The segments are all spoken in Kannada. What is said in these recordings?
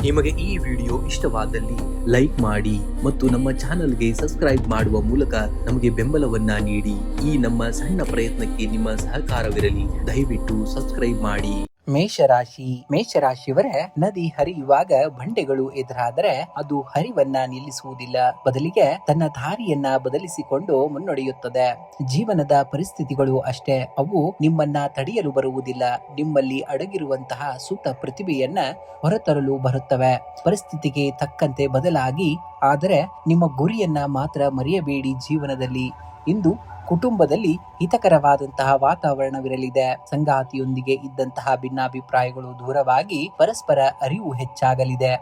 ನಿಮಗೆ ಈ ವಿಡಿಯೋ ಇಷ್ಟವಾದಲ್ಲಿ ಲೈಕ್ ಮಾಡಿ ಮತ್ತು ನಮ್ಮ ಚಾನೆಲ್ಗೆ ಸಬ್ಸ್ಕ್ರೈಬ್ ಮಾಡುವ ಮೂಲಕ ನಮಗೆ ಬೆಂಬಲವನ್ನ ನೀಡಿ. ಈ ನಮ್ಮ ಸಣ್ಣ ಪ್ರಯತ್ನಕ್ಕೆ ನಿಮ್ಮ ಸಹಕಾರವಿರಲಿ. ದಯವಿಟ್ಟು ಸಬ್ಸ್ಕ್ರೈಬ್ ಮಾಡಿ. ಮೇಷರಾಶಿಯವರೇ, ನದಿ ಹರಿಯುವಾಗ ಬಂಡೆಗಳು ಎದುರಾದರೆ ಅದು ಹರಿವನ್ನ ನಿಲ್ಲಿಸುವುದಿಲ್ಲ, ಬದಲಿಗೆ ತನ್ನ ದಾರಿಯನ್ನ ಬದಲಿಸಿಕೊಂಡು ಮುನ್ನಡೆಯುತ್ತದೆ. ಜೀವನದ ಪರಿಸ್ಥಿತಿಗಳು ಅಷ್ಟೇ, ಅವು ನಿಮ್ಮನ್ನ ತಡೆಯಲು ಬರುವುದಿಲ್ಲ. ನಿಮ್ಮಲ್ಲಿ ಅಡಗಿರುವಂತಹ ಸುಪ್ತ ಪ್ರತಿಭೆಯನ್ನ ಹೊರತರಲು ಬರುತ್ತವೆ. ಪರಿಸ್ಥಿತಿಗೆ ತಕ್ಕಂತೆ ಬದಲಾಗಿ, ಆದರೆ ನಿಮ್ಮ ಗುರಿಯನ್ನ ಮಾತ್ರ ಮರೆಯಬೇಡಿ. ಜೀವನದಲ್ಲಿ ಇಂದು ಕುಟುಂಬದಲ್ಲಿ ಹಿತಕರವಾದಂತಹ ವಾತಾವರಣವಿರಲಿದೆ. ಸಂಗಾತಿಯೊಂದಿಗೆ ಇದ್ದಂತಹ ಭಿನ್ನಾಭಿಪ್ರಾಯಗಳು ದೂರವಾಗಿ ಪರಸ್ಪರ ಅರಿವು ಹೆಚ್ಚಾಗಲಿದೆ.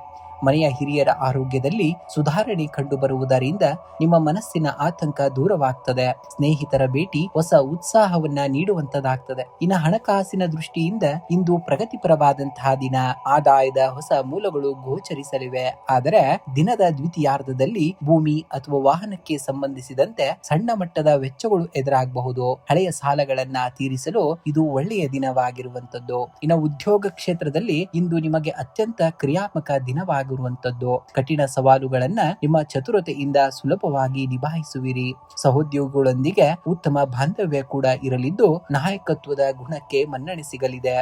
ಮನೆಯ ಹಿರಿಯರ ಆರೋಗ್ಯದಲ್ಲಿ ಸುಧಾರಣೆ ಕಂಡುಬರುವುದರಿಂದ ನಿಮ್ಮ ಮನಸ್ಸಿನ ಆತಂಕ ದೂರವಾಗ್ತದೆ. ಸ್ನೇಹಿತರ ಭೇಟಿ ಹೊಸ ಉತ್ಸಾಹವನ್ನ ನೀಡುವಂತದಾಗ್ತದೆ. ಇನ್ನು ಹಣಕಾಸಿನ ದೃಷ್ಟಿಯಿಂದ ಇಂದು ಪ್ರಗತಿಪರವಾದಂತಹ ದಿನ. ಆದಾಯದ ಹೊಸ ಮೂಲಗಳು ಗೋಚರಿಸಲಿವೆ. ಆದರೆ ದಿನದ ದ್ವಿತೀಯಾರ್ಧದಲ್ಲಿ ಭೂಮಿ ಅಥವಾ ವಾಹನಕ್ಕೆ ಸಂಬಂಧಿಸಿದಂತೆ ಸಣ್ಣ ಮಟ್ಟದ ವೆಚ್ಚಗಳು ಎದುರಾಗಬಹುದು. ಹಳೆಯ ಸಾಲಗಳನ್ನ ತೀರಿಸಲು ಇದು ಒಳ್ಳೆಯ ದಿನವಾಗಿರುವಂತದ್ದು. ಇನ್ನು ಉದ್ಯೋಗ ಕ್ಷೇತ್ರದಲ್ಲಿ ಇಂದು ನಿಮಗೆ ಅತ್ಯಂತ ಕ್ರಿಯಾತ್ಮಕ ದಿನವಾಗಿರುವಂತದ್ದು. ಕಠಿಣ ಸವಾಲುಗಳನ್ನ ನಿಮ್ಮ ಚತುರತೆಯಿಂದ ಸುಲಭವಾಗಿ ನಿಭಾಯಿಸುವಿರಿ. ಸಹೋದ್ಯೋಗಿಗಳೊಂದಿಗೆ ಉತ್ತಮ ಬಾಂಧವ್ಯ ಕೂಡ ಇರಲಿದ್ದು, ನಾಯಕತ್ವದ ಗುಣಕ್ಕೆ ಮನ್ನಣೆ ಸಿಗಲಿದೆ.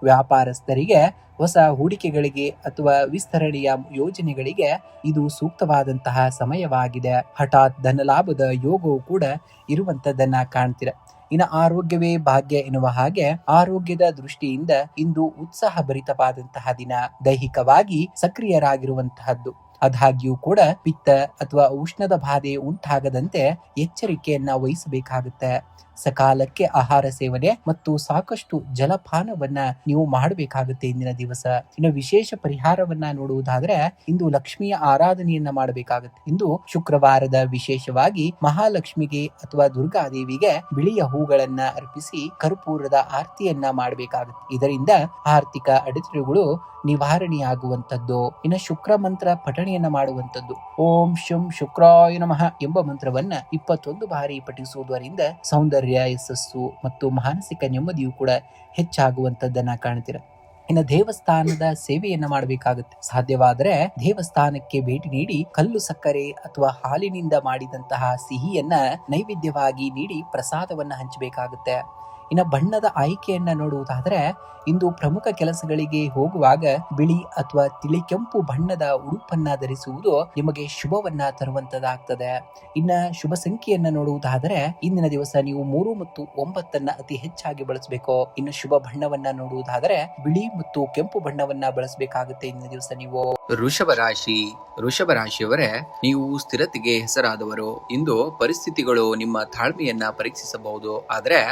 ವ್ಯಾಪಾರಸ್ಥರಿಗೆ ಹೊಸ ಹೂಡಿಕೆಗಳಿಗೆ ಅಥವಾ ವಿಸ್ತರಣೆಯ ಯೋಜನೆಗಳಿಗೆ ಇದು ಸೂಕ್ತವಾದಂತಹ ಸಮಯವಾಗಿದೆ. ಹಠಾತ್ ಧನಲಾಭದ ಯೋಗವು ಕೂಡ ಇರುವಂತದ್ದನ್ನ ಕಾಣ್ತೀರ. ಇನ್ನು ಆರೋಗ್ಯವೇ ಭಾಗ್ಯ ಎನ್ನುವ ಹಾಗೆ ಆರೋಗ್ಯದ ದೃಷ್ಟಿಯಿಂದ ಇಂದು ಉತ್ಸಾಹಭರಿತವಾದಂತಹ ದಿನ. ದೈಹಿಕವಾಗಿ ಸಕ್ರಿಯರಾಗಿರುವಂತಹದ್ದು. ಆದಾಗ್ಯೂ ಕೂಡ ಪಿತ್ತ ಅಥವಾ ಉಷ್ಣದ ಬಾಧೆ ಉಂಟಾಗದಂತೆ ಎಚ್ಚರಿಕೆಯನ್ನ ವಹಿಸಬೇಕಾಗುತ್ತೆ. ಸಕಾಲಕ್ಕೆ ಆಹಾರ ಸೇವನೆ ಮತ್ತು ಸಾಕಷ್ಟು ಜಲಪಾನವನ್ನ ನೀವು ಮಾಡಬೇಕಾಗುತ್ತೆ ಇಂದಿನ ದಿವಸ. ಇನ್ನು ವಿಶೇಷ ಪರಿಹಾರವನ್ನ ನೋಡುವುದಾದ್ರೆ, ಇಂದು ಲಕ್ಷ್ಮಿಯ ಆರಾಧನೆಯನ್ನ ಮಾಡಬೇಕಾಗುತ್ತೆ. ಇಂದು ಶುಕ್ರವಾರದ ವಿಶೇಷವಾಗಿ ಮಹಾಲಕ್ಷ್ಮಿಗೆ ಅಥವಾ ದುರ್ಗಾದೇವಿಗೆ ಬಿಳಿಯ ಹೂಗಳನ್ನ ಅರ್ಪಿಸಿ ಕರ್ಪೂರದ ಆರತಿಯನ್ನ ಮಾಡಬೇಕಾಗುತ್ತೆ. ಇದರಿಂದ ಆರ್ಥಿಕ ಅಡೆತಡೆಗಳು ನಿವಾರಣೆಯಾಗುವಂತದ್ದು. ಇನ್ನು ಶುಕ್ರ ಮಂತ್ರ ಪಠಣೆಯನ್ನ ಮಾಡುವಂತದ್ದು. ಓಂ ಶಂ ಶುಕ್ರಾಯ ನಮಃ ಎಂಬ ಮಂತ್ರವನ್ನ 21 ಬಾರಿ ಪಠಿಸುವುದರಿಂದ ಸೌಂದರ್ಯ, ಯಶಸ್ಸು ಮತ್ತು ಮಾನಸಿಕ ನೆಮ್ಮದಿಯು ಕೂಡ ಹೆಚ್ಚಾಗುವಂತದ್ದನ್ನ ಕಾಣ್ತೀರ. ಇನ್ನು ದೇವಸ್ಥಾನದ ಸೇವೆಯನ್ನ ಮಾಡಬೇಕಾಗುತ್ತೆ. ಸಾಧ್ಯವಾದರೆ ದೇವಸ್ಥಾನಕ್ಕೆ ಭೇಟಿ ನೀಡಿ ಕಲ್ಲು ಸಕ್ಕರೆ ಅಥವಾ ಹಾಲಿನಿಂದ ಮಾಡಿದಂತಹ ಸಿಹಿಯನ್ನ ನೈವೇದ್ಯವಾಗಿ ನೀಡಿ ಪ್ರಸಾದವನ್ನ ಹಂಚಬೇಕಾಗುತ್ತೆ. ಇನ್ನು ಬಣ್ಣದ ಆಯ್ಕೆಯನ್ನ ನೋಡುವುದಾದರೆ, ಇಂದು ಪ್ರಮುಖ ಕೆಲಸಗಳಿಗೆ ಹೋಗುವಾಗ ಬಿಳಿ ಅಥವಾ ತಿಳಿ ಕೆಂಪು ಬಣ್ಣದ ಉಡುಪನ್ನ ಧರಿಸುವುದು ನಿಮಗೆ ಶುಭವನ್ನ ತರುವಂತದಾಗ್ತದೆ. ಇನ್ನ ಶುಭ ಸಂಖ್ಯೆಯನ್ನ ನೋಡುವುದಾದರೆ, ಇಂದಿನ ದಿವಸ ನೀವು 3 ಮತ್ತು 9 ಅತಿ ಹೆಚ್ಚಾಗಿ ಬಳಸಬೇಕು. ಇನ್ನು ಶುಭ ಬಣ್ಣವನ್ನ ನೋಡುವುದಾದರೆ ಬಿಳಿ ಮತ್ತು ಕೆಂಪು ಬಣ್ಣವನ್ನ ಬಳಸಬೇಕಾಗುತ್ತೆ ಇಂದಿನ ದಿವಸ ನೀವು. ವೃಷಭ ರಾಶಿಯವರೇ, ನೀವು ಸ್ಥಿರತೆಗೆ ಹೆಸರಾದವರು. ಇಂದು ಪರಿಸ್ಥಿತಿಗಳು ನಿಮ್ಮ ತಾಳ್ಮೆಯನ್ನ ಪರೀಕ್ಷಿಸಬಹುದು. ಆದರೆ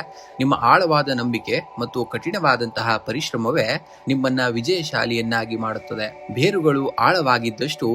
ನಿಮ್ಮ ಆಳವಾದ ನಂಬಿಕೆ ಮತ್ತು ಕಠಿಣವಾದಂತಹ ಪರಿಶ್ರಮವೇ ನಿಮ್ಮನ್ನ ವಿಜಯಶಾಲಿಯನ್ನಾಗಿ ಮಾಡುತ್ತದೆ. ಬೇರುಗಳು ಆಳವಾಗಿದ್ದಷ್ಟು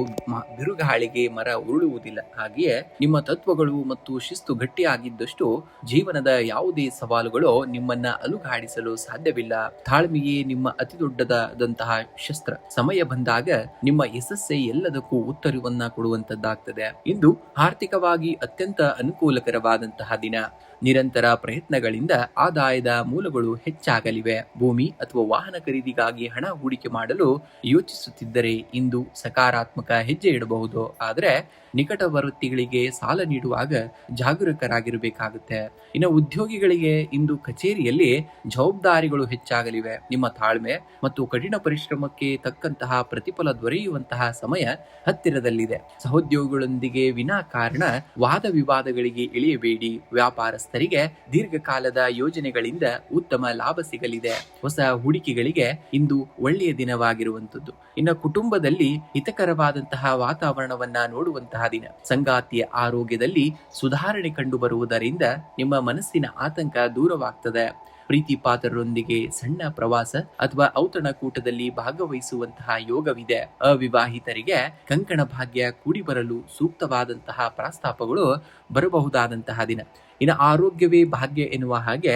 ಬಿರುಗಾಳಿಗೆ ಮರ ಉರುಳುವುದಿಲ್ಲ. ಹಾಗೆಯೇ ನಿಮ್ಮ ತತ್ವಗಳು ಮತ್ತು ಶಿಸ್ತು ಗಟ್ಟಿಯಾಗಿದ್ದಷ್ಟು ಜೀವನದ ಯಾವುದೇ ಸವಾಲುಗಳು ನಿಮ್ಮನ್ನ ಅಲುಗಾಡಿಸಲು ಸಾಧ್ಯವಿಲ್ಲ. ತಾಳ್ಮೆಯೇ ನಿಮ್ಮ ಅತಿ ದೊಡ್ಡದಾದಂತಹ ಶಸ್ತ್ರ. ಸಮಯ ಬಂದಾಗ ನಿಮ್ಮ ಯಶಸ್ಸೇ ಎಲ್ಲದಕ್ಕೂ ಉತ್ತರವನ್ನ ಕೊಡುವಂತದ್ದಾಗ್ತದೆ. ಇಂದು ಆರ್ಥಿಕವಾಗಿ ಅತ್ಯಂತ ಅನುಕೂಲಕರವಾದಂತಹ ದಿನ. ನಿರಂತರ ಪ್ರಯತ್ನಗಳಿಂದ ಆದಾಯದ ಮೂಲಗಳು ಹೆಚ್ಚಾಗಲಿವೆ. ಭೂಮಿ ಅಥವಾ ವಾಹನ ಖರೀದಿಗಾಗಿ ಹಣ ಹೂಡಿಕೆ ಮಾಡಲು ಯೋಚಿಸುತ್ತಿದ್ದರೆ ಇಂದು ಸಕಾರಾತ್ಮಕ ಹೆಜ್ಜೆ ಇಡಬಹುದು. ಆದರೆ ನಿಕಟವರ್ತಿಗಳಿಗೆ ಸಾಲ ನೀಡುವಾಗ ಜಾಗರೂಕರಾಗಿರಬೇಕಾಗುತ್ತೆ. ಇನ್ನು ಉದ್ಯೋಗಿಗಳಿಗೆ ಇಂದು ಕಚೇರಿಯಲ್ಲಿ ಜವಾಬ್ದಾರಿಗಳು ಹೆಚ್ಚಾಗಲಿವೆ. ನಿಮ್ಮ ತಾಳ್ಮೆ ಮತ್ತು ಕಠಿಣ ಪರಿಶ್ರಮಕ್ಕೆ ತಕ್ಕಂತಹ ಪ್ರತಿಫಲ ದೊರೆಯುವಂತಹ ಸಮಯ ಹತ್ತಿರದಲ್ಲಿದೆ. ಸಹೋದ್ಯೋಗಿಗಳೊಂದಿಗೆ ವಿನಾಕಾರಣ ವಾದ ವಿವಾದಗಳಿಗೆ ಇಳಿಯಬೇಡಿ. ವ್ಯಾಪಾರಸ್ಥರಿಗೆ ದೀರ್ಘಕಾಲದ ಯೋಜನೆಗಳಿಂದ ಉತ್ತಮ ಲಾಭ ಸಿಗಲಿದೆ. ಹೊಸ ಹೂಡಿಕೆಗಳಿಗೆ ಇಂದು ಒಳ್ಳೆಯ ದಿನವಾಗಿರುವಂತದ್ದು. ಇನ್ನು ಕುಟುಂಬದಲ್ಲಿ ಹಿತಕರವಾದಂತಹ ವಾತಾವರಣವನ್ನ ನೋಡುವಂತಹ ದಿನ. ಸಂಗಾತಿಯ ಆರೋಗ್ಯದಲ್ಲಿ ಸುಧಾರಣೆ ಕಂಡು ಬರುವುದರಿಂದ ನಿಮ್ಮ ಮನಸ್ಸಿನ ಆತಂಕ ದೂರವಾಗ್ತದೆ. ಪ್ರೀತಿ ಪಾತ್ರರೊಂದಿಗೆ ಸಣ್ಣ ಪ್ರವಾಸ ಅಥವಾ ಔತಣಕೂಟದಲ್ಲಿ ಭಾಗವಹಿಸುವಂತಹ ಯೋಗವಿದೆ. ಅವಿವಾಹಿತರಿಗೆ ಕಂಕಣ ಭಾಗ್ಯ ಕೂಡಿ ಬರಲು ಸೂಕ್ತವಾದಂತಹ ಪ್ರಸ್ತಾಪಗಳು ಬರಬಹುದಾದಂತಹ ದಿನ. ಇನ್ನು ಆರೋಗ್ಯವೇ ಭಾಗ್ಯ ಎನ್ನುವ ಹಾಗೆ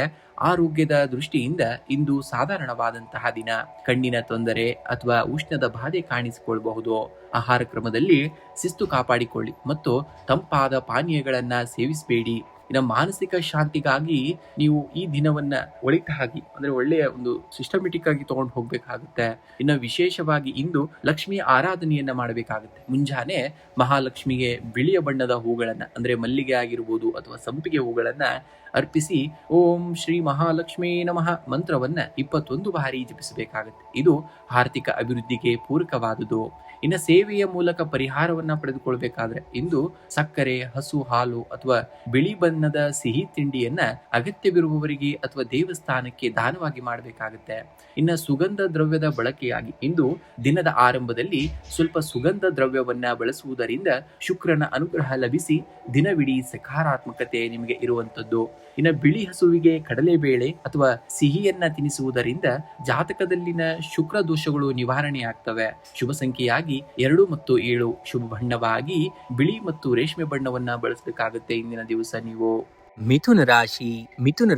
ಆರೋಗ್ಯದ ದೃಷ್ಟಿಯಿಂದ ಇಂದು ಸಾಧಾರಣವಾದಂತಹ ದಿನ. ಕಣ್ಣಿನ ತೊಂದರೆ ಅಥವಾ ಉಷ್ಣದ ಬಾಧೆ ಕಾಣಿಸಿಕೊಳ್ಳಬಹುದು. ಆಹಾರ ಕ್ರಮದಲ್ಲಿ ಶಿಸ್ತು ಕಾಪಾಡಿಕೊಳ್ಳಿ ಮತ್ತು ತಂಪಾದ ಪಾನೀಯಗಳನ್ನ ಸೇವಿಸಬೇಡಿ. ಇನ್ನು ಮಾನಸಿಕ ಶಾಂತಿಗಾಗಿ ನೀವು ಈ ದಿನವನ್ನ ಒಳಿತಾಗಿ ಅಂದ್ರೆ ಒಳ್ಳೆಯ ಒಂದು ಸಿಸ್ಟಮೆಟಿಕ್ ಆಗಿ ತಗೊಂಡು ಹೋಗ್ಬೇಕಾಗುತ್ತೆ. ಇನ್ನು ವಿಶೇಷವಾಗಿ ಇಂದು ಲಕ್ಷ್ಮಿಯ ಆರಾಧನೆಯನ್ನ ಮಾಡಬೇಕಾಗುತ್ತೆ. ಮುಂಜಾನೆ ಮಹಾಲಕ್ಷ್ಮಿಗೆ ಬಿಳಿಯ ಬಣ್ಣದ ಹೂಗಳನ್ನ ಅಂದ್ರೆ ಮಲ್ಲಿಗೆ ಆಗಿರ್ಬೋದು ಅಥವಾ ಸಂಪಿಗೆ ಹೂಗಳನ್ನ ಅರ್ಪಿಸಿ ಓಂ ಶ್ರೀ ಮಹಾಲಕ್ಷ್ಮೀ ನಮಃ ಮಂತ್ರವನ್ನ 21 ಬಾರಿ ಜಪಿಸಬೇಕಾಗುತ್ತೆ. ಇದು ಆರ್ಥಿಕ ಅಭಿವೃದ್ಧಿಗೆ ಪೂರಕವಾದುದು. ಇನ್ನು ಸೇವೆಯ ಮೂಲಕ ಪರಿಹಾರವನ್ನ ಪಡೆದುಕೊಳ್ಬೇಕಾದ್ರೆ ಇಂದು ಸಕ್ಕರೆ, ಹಸು ಹಾಲು ಅಥವಾ ಬಿಳಿ ಬಣ್ಣದ ಸಿಹಿ ತಿಂಡಿಯನ್ನ ಅಗತ್ಯವಿರುವವರಿಗೆ ಅಥವಾ ದೇವಸ್ಥಾನಕ್ಕೆ ದಾನವಾಗಿ ಮಾಡಬೇಕಾಗುತ್ತೆ. ಇನ್ನು ಸುಗಂಧ ದ್ರವ್ಯದ ಬಳಕೆಯಾಗಿ ಇಂದು ದಿನದ ಆರಂಭದಲ್ಲಿ ಸ್ವಲ್ಪ ಸುಗಂಧ ದ್ರವ್ಯವನ್ನ ಬಳಸುವುದರಿಂದ ಶುಕ್ರನ ಅನುಗ್ರಹ ಲಭಿಸಿ ದಿನವಿಡೀ ಸಕಾರಾತ್ಮಕತೆ ನಿಮಗೆ ಇರುವಂತದ್ದು. ಇನ್ನು ಬಿಳಿ ಹಸುವಿಗೆ ಕಡಲೆಬೇಳೆ ಅಥವಾ ಸಿಹಿಯನ್ನ ತಿನ್ನಿಸುವುದರಿಂದ ಜಾತಕದಲ್ಲಿನ ಶುಕ್ರ ದೋಷಗಳು ನಿವಾರಣೆ ಆಗ್ತವೆ. ಶುಭ ಸಂಖ್ಯೆಯಾಗಿ 2 ಮತ್ತು 7. ಶುಭ ಬಣ್ಣವಾಗಿ ಬಿಳಿ ಮತ್ತು ರೇಷ್ಮೆ ಬಣ್ಣವನ್ನ ಬಳಸಬೇಕಾಗುತ್ತೆ ಇಂದಿನ ದಿವಸ ನೀವು. ಮಿಥುನ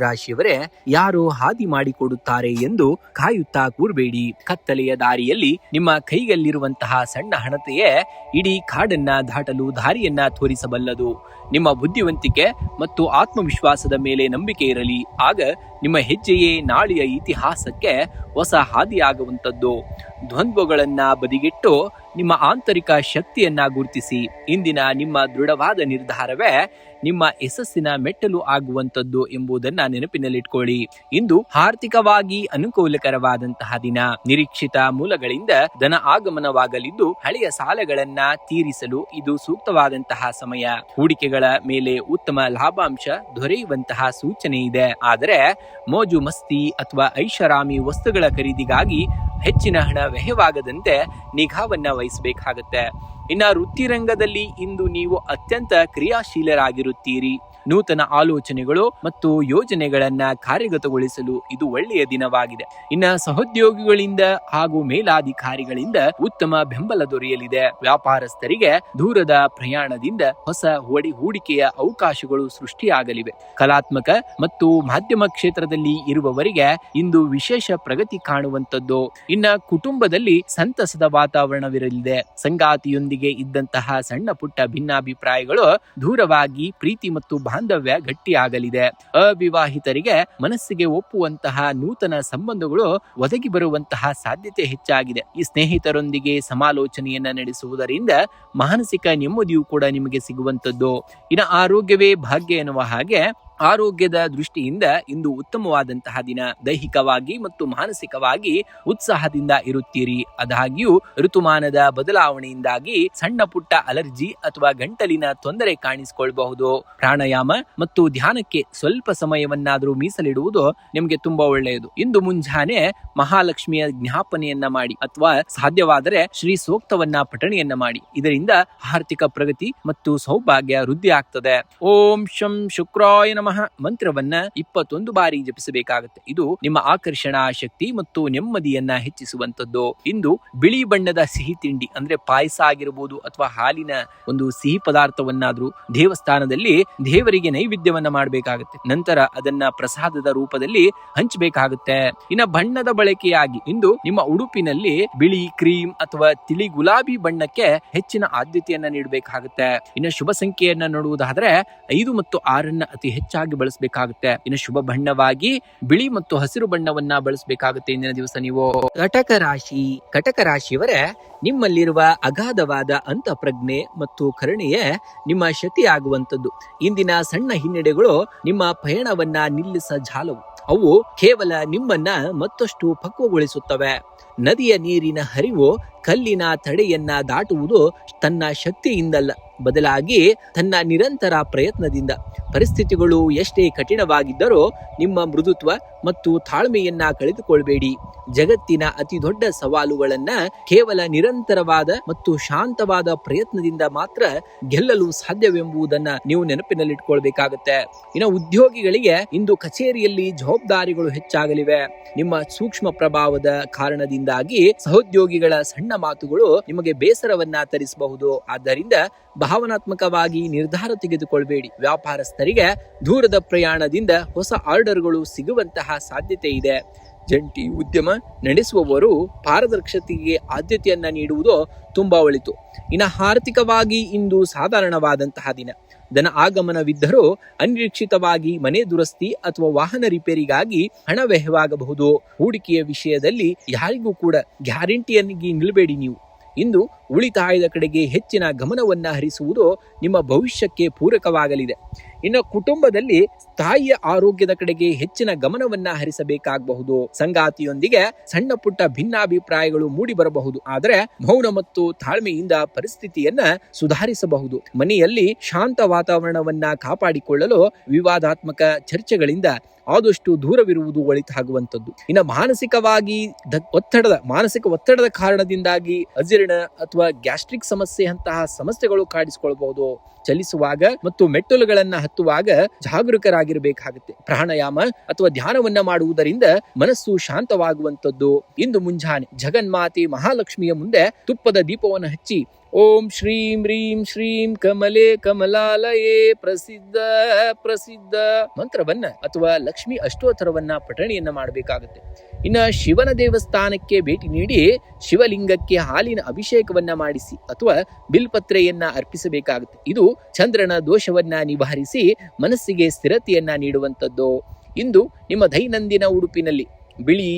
ರಾಶಿಯವರೇ, ಯಾರೋ ಹಾದಿ ಮಾಡಿಕೊಡುತ್ತಾರೆ ಎಂದು ಕಾಯುತ್ತಾ ಕೂರಬೇಡಿ. ಕತ್ತಲೆಯ ದಾರಿಯಲ್ಲಿ ನಿಮ್ಮ ಕೈಯಲ್ಲಿರುವಂತಹ ಸಣ್ಣ ಹಣತೆಯೇ ಇಡೀ ಕಾಡನ್ನ ದಾಟಲು ದಾರಿಯನ್ನ ತೋರಿಸಬಲ್ಲದು. ನಿಮ್ಮ ಬುದ್ಧಿವಂತಿಕೆ ಮತ್ತು ಆತ್ಮವಿಶ್ವಾಸದ ಮೇಲೆ ನಂಬಿಕೆ ಇರಲಿ. ಆಗ ನಿಮ್ಮ ಹೆಜ್ಜೆಯೇ ನಾಳೆಯ ಇತಿಹಾಸಕ್ಕೆ ಹೊಸ ಹಾದಿಯಾಗುವಂಥದ್ದು. ದ್ವಂದ್ವಗಳನ್ನ ಬದಿಗಿಟ್ಟು ನಿಮ್ಮ ಆಂತರಿಕ ಶಕ್ತಿಯನ್ನ ಗುರುತಿಸಿ. ಇಂದಿನ ನಿಮ್ಮ ದೃಢವಾದ ನಿರ್ಧಾರವೇ ನಿಮ್ಮ ಯಶಸ್ಸಿನ ಮೆಟ್ಟಲು ಆಗುವಂಥದ್ದು ಎಂಬುದನ್ನ ನೆನಪಿನಲ್ಲಿಟ್ಕೊಳ್ಳಿ. ಇಂದು ಆರ್ಥಿಕವಾಗಿ ಅನುಕೂಲಕರವಾದಂತಹ ದಿನ. ನಿರೀಕ್ಷಿತ ಮೂಲಗಳಿಂದ ಧನ ಆಗಮನವಾಗಲಿದ್ದು ಹಳೆಯ ಸಾಲಗಳನ್ನ ತೀರಿಸಲು ಇದು ಸೂಕ್ತವಾದಂತಹ ಸಮಯ. ಹೂಡಿಕೆಗಳ ಮೇಲೆ ಉತ್ತಮ ಲಾಭಾಂಶ ದೊರೆಯುವಂತಹ ಸೂಚನೆ ಇದೆ. ಆದರೆ ಮೋಜು ಮಸ್ತಿ ಅಥವಾ ಐಷಾರಾಮಿ ವಸ್ತುಗಳ ಖರೀದಿಗಾಗಿ ಹೆಚ್ಚಿನ ಹಣ ವ್ಯಯವಾಗದಂತೆ ನಿಗಾವನ್ನ ವಹಿಸಬೇಕಾಗತ್ತೆ. ಇನ್ನು ವೃತ್ತಿ ರಂಗದಲ್ಲಿ ಇಂದು ನೀವು ಅತ್ಯಂತ ಕ್ರಿಯಾಶೀಲರಾಗಿರುತ್ತೀರಿ. ನೂತನ ಆಲೋಚನೆಗಳು ಮತ್ತು ಯೋಜನೆಗಳನ್ನ ಕಾರ್ಯಗತಗೊಳಿಸಲು ಇದು ಒಳ್ಳೆಯ ದಿನವಾಗಿದೆ. ಇನ್ನು ಸಹೋದ್ಯೋಗಿಗಳಿಂದ ಹಾಗೂ ಮೇಲಾಧಿಕಾರಿಗಳಿಂದ ಉತ್ತಮ ಬೆಂಬಲ ದೊರೆಯಲಿದೆ. ವ್ಯಾಪಾರಸ್ಥರಿಗೆ ದೂರದ ಪ್ರಯಾಣದಿಂದ ಹೊಸ ಹೂಡಿಕೆಯ ಅವಕಾಶಗಳು ಸೃಷ್ಟಿಯಾಗಲಿವೆ. ಕಲಾತ್ಮಕ ಮತ್ತು ಮಾಧ್ಯಮ ಕ್ಷೇತ್ರದಲ್ಲಿ ಇರುವವರಿಗೆ ಇಂದು ವಿಶೇಷ ಪ್ರಗತಿ ಕಾಣುವಂತದ್ದು. ಇನ್ನ ಕುಟುಂಬದಲ್ಲಿ ಸಂತಸದ ವಾತಾವರಣವಿರಲಿದೆ. ಸಂಗಾತಿಯೊಂದಿಗೆ ಇದ್ದಂತಹ ಸಣ್ಣ ಪುಟ್ಟ ಭಿನ್ನಾಭಿಪ್ರಾಯಗಳು ದೂರವಾಗಿ ಪ್ರೀತಿ ಮತ್ತು ಬಾಂಧವ್ಯ ಗಟ್ಟಿಯಾಗಲಿದೆ. ಅವಿವಾಹಿತರಿಗೆ ಮನಸ್ಸಿಗೆ ಒಪ್ಪುವಂತಹ ನೂತನ ಸಂಬಂಧಗಳು ಒದಗಿ ಬರುವಂತಹ ಸಾಧ್ಯತೆ ಹೆಚ್ಚಾಗಿದೆ. ಈ ಸ್ನೇಹಿತರೊಂದಿಗೆ ಸಮಾಲೋಚನೆಯನ್ನ ನಡೆಸುವುದರಿಂದ ಮಾನಸಿಕ ನೆಮ್ಮದಿಯೂ ಕೂಡ ನಿಮಗೆ ಸಿಗುವಂತದ್ದು. ಇನ್ನು ಆರೋಗ್ಯವೇ ಭಾಗ್ಯ ಎನ್ನುವ ಹಾಗೆ ಆರೋಗ್ಯದ ದೃಷ್ಟಿಯಿಂದ ಇಂದು ಉತ್ತಮವಾದಂತಹ ದಿನ. ದೈಹಿಕವಾಗಿ ಮತ್ತು ಮಾನಸಿಕವಾಗಿ ಉತ್ಸಾಹದಿಂದ ಇರುತ್ತೀರಿ. ಆದಾಗ್ಯೂ ಋತುಮಾನದ ಬದಲಾವಣೆಯಿಂದಾಗಿ ಸಣ್ಣ ಪುಟ್ಟ ಅಲರ್ಜಿ ಅಥವಾ ಗಂಟಲಿನ ತೊಂದರೆ ಕಾಣಿಸಿಕೊಳ್ಳಬಹುದು. ಪ್ರಾಣಾಯಾಮ ಮತ್ತು ಧ್ಯಾನಕ್ಕೆ ಸ್ವಲ್ಪ ಸಮಯವನ್ನಾದರೂ ಮೀಸಲಿಡುವುದು ನಿಮಗೆ ತುಂಬಾ ಒಳ್ಳೆಯದು. ಇಂದು ಮುಂಜಾನೆ ಮಹಾಲಕ್ಷ್ಮಿಯ ಜ್ಞಾಪನೆಯನ್ನ ಮಾಡಿ ಅಥವಾ ಸಾಧ್ಯವಾದರೆ ಶ್ರೀ ಸೂಕ್ತವನ್ನ ಪಠಣೆಯನ್ನ ಮಾಡಿ. ಇದರಿಂದ ಆರ್ಥಿಕ ಪ್ರಗತಿ ಮತ್ತು ಸೌಭಾಗ್ಯ ವೃದ್ಧಿ ಆಗ್ತದೆ. ಓಂ ಶಂ ಶುಕ್ರಾಯ ನಮಃ ಮಂತ್ರವನ್ನ 21 ಬಾರಿ ಜಪಿಸಬೇಕಾಗುತ್ತೆ. ಇದು ನಿಮ್ಮ ಆಕರ್ಷಣಾ ಶಕ್ತಿ ಮತ್ತು ನೆಮ್ಮದಿಯನ್ನ ಹೆಚ್ಚಿಸುವಂತದ್ದು. ಇಂದು ಬಿಳಿ ಬಣ್ಣದ ಸಿಹಿ ತಿಂಡಿ ಅಂದ್ರೆ ಪಾಯಸ ಆಗಿರಬಹುದು ಅಥವಾ ಹಾಲಿನ ಒಂದು ಸಿಹಿ ಪದಾರ್ಥವನ್ನಾದ್ರೂ ದೇವಸ್ಥಾನದಲ್ಲಿ ದೇವರಿಗೆ ನೈವೇದ್ಯವನ್ನ ಮಾಡಬೇಕಾಗುತ್ತೆ. ನಂತರ ಅದನ್ನ ಪ್ರಸಾದದ ರೂಪದಲ್ಲಿ ಹಂಚಬೇಕಾಗುತ್ತೆ. ಇನ್ನ ಬಣ್ಣದ ಬಳಕೆಯಾಗಿ ಇಂದು ನಿಮ್ಮ ಉಡುಪಿನಲ್ಲಿ ಬಿಳಿ, ಕ್ರೀಮ್ ಅಥವಾ ತಿಳಿ ಗುಲಾಬಿ ಬಣ್ಣಕ್ಕೆ ಹೆಚ್ಚಿನ ಆದ್ಯತೆಯನ್ನ ನೀಡಬೇಕಾಗುತ್ತೆ. ಇನ್ನು ಶುಭ ಸಂಖ್ಯೆಯನ್ನ ನೋಡುವುದಾದ್ರೆ 5 ಮತ್ತು 6 ಅತಿ ಹೆಚ್ಚಾಗಿ ಬಳಸಬೇಕಾಗುತ್ತೆ. ಇನ್ನು ಶುಭ ಬಣ್ಣವಾಗಿ ಬಿಳಿ ಮತ್ತು ಹಸಿರು ಬಣ್ಣವನ್ನ ಬಳಸಬೇಕಾಗುತ್ತೆ ಇಂದಿನ ದಿವಸ ನೀವು. ಕಟಕ ರಾಶಿಯವರೇ, ನಿಮ್ಮಲ್ಲಿರುವ ಅಗಾಧವಾದ ಅಂತಃಪ್ರಜ್ಞೆ ಮತ್ತು ಕರುಣೆಯೇ ನಿಮ್ಮ ಶಕ್ತಿಯಾಗುವಂತದ್ದು. ಇಂದಿನ ಸಣ್ಣ ಹಿನ್ನಡೆಗಳು ನಿಮ್ಮ ಪಯಣವನ್ನ ನಿಲ್ಲಿಸಜಾಲವು. ಅವು ಕೇವಲ ನಿಮ್ಮನ್ನ ಮತ್ತಷ್ಟು ಪಕ್ವಗೊಳಿಸುತ್ತವೆ. ನದಿಯ ನೀರಿನ ಹರಿವು ಕಲ್ಲಿನ ತಡೆಯನ್ನ ದಾಟುವುದು ತನ್ನ ಶಕ್ತಿಯಿಂದಲ್ಲ, ಬದಲಾಗಿ ತನ್ನ ನಿರಂತರ ಪ್ರಯತ್ನದಿಂದ. ಪರಿಸ್ಥಿತಿಗಳು ಎಷ್ಟೇ ಕಠಿಣವಾಗಿದ್ದರೂ ನಿಮ್ಮ ಮೃದುತ್ವ ಮತ್ತು ತಾಳ್ಮೆಯನ್ನ ಕಳೆದುಕೊಳ್ಬೇಡಿ. ಜಗತ್ತಿನ ಅತಿ ದೊಡ್ಡ ಸವಾಲುಗಳನ್ನ ಕೇವಲ ನಿರಂತರವಾದ ಮತ್ತು ಶಾಂತವಾದ ಪ್ರಯತ್ನದಿಂದ ಮಾತ್ರ ಗೆಲ್ಲಲು ಸಾಧ್ಯವೆಂಬುದನ್ನ ನೀವು ನೆನಪಿನಲ್ಲಿಟ್ಕೊಳ್ಬೇಕಾಗತ್ತೆ. ಇನ್ನು ಉದ್ಯೋಗಿಗಳಿಗೆ ಇಂದು ಕಚೇರಿಯಲ್ಲಿ ಜವಾಬ್ದಾರಿಗಳು ಹೆಚ್ಚಾಗಲಿವೆ. ನಿಮ್ಮ ಸೂಕ್ಷ್ಮ ಪ್ರಭಾವದ ಕಾರಣದಿಂದಾಗಿ ಸಹೋದ್ಯೋಗಿಗಳ ಸಣ್ಣ ಮಾತುಗಳು ನಿಮಗೆ ಬೇಸರವನ್ನ ತರಿಸಬಹುದು. ಆದ್ದರಿಂದ ಭಾವನಾತ್ಮಕವಾಗಿ ನಿರ್ಧಾರ ತೆಗೆದುಕೊಳ್ಬೇಡಿ. ವ್ಯಾಪಾರಸ್ಥರಿಗೆ ದೂರದ ಪ್ರಯಾಣದಿಂದ ಹೊಸ ಆರ್ಡರ್ಗಳು ಸಿಗುವಂತಹ ಸಾಧ್ಯತೆ ಇದೆ. ಜಂಟಿ ಉದ್ಯಮ ನಡೆಸುವವರು ಪಾರದರ್ಶಕತೆಗೆ ಆದ್ಯತೆಯನ್ನ ನೀಡುವುದು ತುಂಬಾ ಒಳಿತು. ಇನ್ನು ಆರ್ಥಿಕವಾಗಿ ಇಂದು ಸಾಧಾರಣವಾದಂತಹ ದಿನ. ಧನ ಆಗಮನವಿದ್ದರೂ ಅನಿರೀಕ್ಷಿತವಾಗಿ ಮನೆ ದುರಸ್ತಿ ಅಥವಾ ವಾಹನ ರಿಪೇರಿಗಾಗಿ ಹಣ ವ್ಯಯವಾಗಬಹುದು. ಹೂಡಿಕೆಯ ವಿಷಯದಲ್ಲಿ ಯಾರಿಗೂ ಕೂಡ ಗ್ಯಾರಂಟಿಯನ್ನಾಗಿ ನಿಲ್ಲಬೇಡಿ. ನೀವು ಇಂದು ಉಳಿತಾಯದ ಕಡೆಗೆ ಹೆಚ್ಚಿನ ಗಮನವನ್ನ ಹರಿಸುವುದು ನಿಮ್ಮ ಭವಿಷ್ಯಕ್ಕೆ ಪೂರಕವಾಗಲಿದೆ. ಇನ್ನು ಕುಟುಂಬದಲ್ಲಿ ತಾಯಿಯ ಆರೋಗ್ಯದ ಕಡೆಗೆ ಹೆಚ್ಚಿನ ಗಮನವನ್ನ ಹರಿಸಬೇಕಾಗಬಹುದು. ಸಂಗಾತಿಯೊಂದಿಗೆ ಸಣ್ಣ ಪುಟ್ಟ ಭಿನ್ನಾಭಿಪ್ರಾಯಗಳು ಮೂಡಿ ಬರಬಹುದು, ಆದರೆ ಮೌನ ಮತ್ತು ತಾಳ್ಮೆಯಿಂದ ಪರಿಸ್ಥಿತಿಯನ್ನ ಸುಧಾರಿಸಬಹುದು. ಮನೆಯಲ್ಲಿ ಶಾಂತ ವಾತಾವರಣವನ್ನ ಕಾಪಾಡಿಕೊಳ್ಳಲು ವಿವಾದಾತ್ಮಕ ಚರ್ಚೆಗಳಿಂದ ಆದಷ್ಟು ದೂರವಿರುವುದು ಒಳಿತಾಗುವಂಥದ್ದು. ಇನ್ನು ಮಾನಸಿಕ ಒತ್ತಡದ ಕಾರಣದಿಂದಾಗಿ ಅಜೀರ್ಣ ಅಥವಾ ಗ್ಯಾಸ್ಟ್ರಿಕ್ ಸಮಸ್ಯೆಯಂತಹ ಸಮಸ್ಯೆಗಳು ಕಾಣಿಸಿಕೊಳ್ಳಬಹುದು. ಚಲಿಸುವಾಗ ಮತ್ತು ಮೆಟ್ಟಲುಗಳನ್ನ ಹತ್ತುವಾಗ ಜಾಗರೂಕರಾಗಿರಬೇಕಾಗುತ್ತೆ. ಪ್ರಾಣಾಯಾಮ ಅಥವಾ ಧ್ಯಾನವನ್ನ ಮಾಡುವುದರಿಂದ ಮನಸ್ಸು ಶಾಂತವಾಗುವಂಥದ್ದು. ಇಂದು ಮುಂಜಾನೆ ಜಗನ್ಮಾತೆ ಮಹಾಲಕ್ಷ್ಮಿಯ ಮುಂದೆ ತುಪ್ಪದ ದೀಪವನ್ನು ಹಚ್ಚಿ ಓಂ ಶ್ರೀಂ ರೀಂ ಶ್ರೀಂ ಕಮಲೆ ಕಮಲಾಲಯೇ ಪ್ರಸಿದ್ಧ ಪ್ರಸಿದ್ಧ ಮಂತ್ರವನ್ನ ಅಥವಾ ಲಕ್ಷ್ಮಿ ಅಷ್ಟೋತ್ತರವನ್ನ ಪಠಣೆಯನ್ನ ಮಾಡಬೇಕಾಗುತ್ತೆ. ಇನ್ನ ಶಿವನ ದೇವಸ್ಥಾನಕ್ಕೆ ಭೇಟಿ ನೀಡಿ ಶಿವಲಿಂಗಕ್ಕೆ ಹಾಲಿನ ಅಭಿಷೇಕವನ್ನ ಮಾಡಿಸಿ ಅಥವಾ ಬಿಲ್ಪತ್ರೆಯನ್ನ ಅರ್ಪಿಸಬೇಕಾಗುತ್ತೆ. ಇದು ಚಂದ್ರನ ದೋಷವನ್ನ ನಿವಾರಿಸಿ ಮನಸ್ಸಿಗೆ ಸ್ಥಿರತೆಯನ್ನ ನೀಡುವಂಥದ್ದು. ಇಂದು ನಿಮ್ಮ ದೈನಂದಿನ ಉಡುಪಿನಲ್ಲಿ ಬಿಳಿ,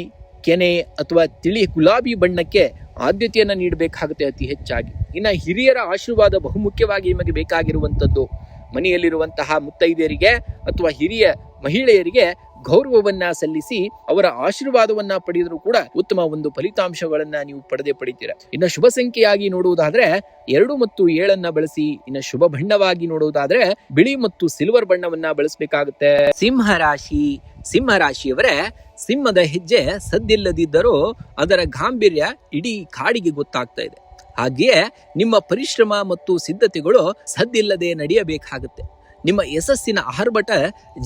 ಕೆನೆ ಅಥವಾ ತಿಳಿ ಗುಲಾಬಿ ಬಣ್ಣಕ್ಕೆ ಆದ್ಯತೆಯನ್ನ ನೀಡಬೇಕಾಗುತ್ತೆ ಅತಿ ಹೆಚ್ಚಾಗಿ. ಇನ್ನು ಹಿರಿಯರ ಆಶೀರ್ವಾದ ಬಹುಮುಖ್ಯವಾಗಿ ನಿಮಗೆ ಬೇಕಾಗಿರುವಂಥದ್ದು. ಮನೆಯಲ್ಲಿರುವಂತಹ ಮುತ್ತೈದೆಯರಿಗೆ ಅಥವಾ ಹಿರಿಯ ಮಹಿಳೆಯರಿಗೆ ಗೌರವವನ್ನ ಸಲ್ಲಿಸಿ ಅವರ ಆಶೀರ್ವಾದವನ್ನ ಪಡೆದರೂ ಕೂಡ ಉತ್ತಮ ಒಂದು ಫಲಿತಾಂಶಗಳನ್ನ ನೀವು ಪಡಿತೀರಾ. ಇನ್ನು ಶುಭ ಸಂಖ್ಯೆಯಾಗಿ ನೋಡುವುದಾದ್ರೆ 2 ಮತ್ತು 7 ಬಳಸಿ. ಇನ್ನು ಶುಭ ಬಣ್ಣವಾಗಿ ನೋಡುವುದಾದ್ರೆ ಬಿಳಿ ಮತ್ತು ಸಿಲ್ವರ್ ಬಣ್ಣವನ್ನ ಬಳಸಬೇಕಾಗುತ್ತೆ. ಸಿಂಹರಾಶಿಯವರೇ, ಸಿಂಹದ ಹೆಜ್ಜೆ ಸದ್ದಿಲ್ಲದಿದ್ದರೂ ಅದರ ಗಾಂಭೀರ್ಯ ಇಡೀ ಕಾಡಿಗೆ ಗೊತ್ತಾಗ್ತಾ ಇದೆ. ಹಾಗೆಯೇ ನಿಮ್ಮ ಪರಿಶ್ರಮ ಮತ್ತು ಸಿದ್ಧತೆಗಳು ಸದ್ದಿಲ್ಲದೆ ನಡೆಯಬೇಕಾಗುತ್ತೆ. ನಿಮ್ಮ ಯಶಸ್ಸಿನ ಆರ್ಭಟ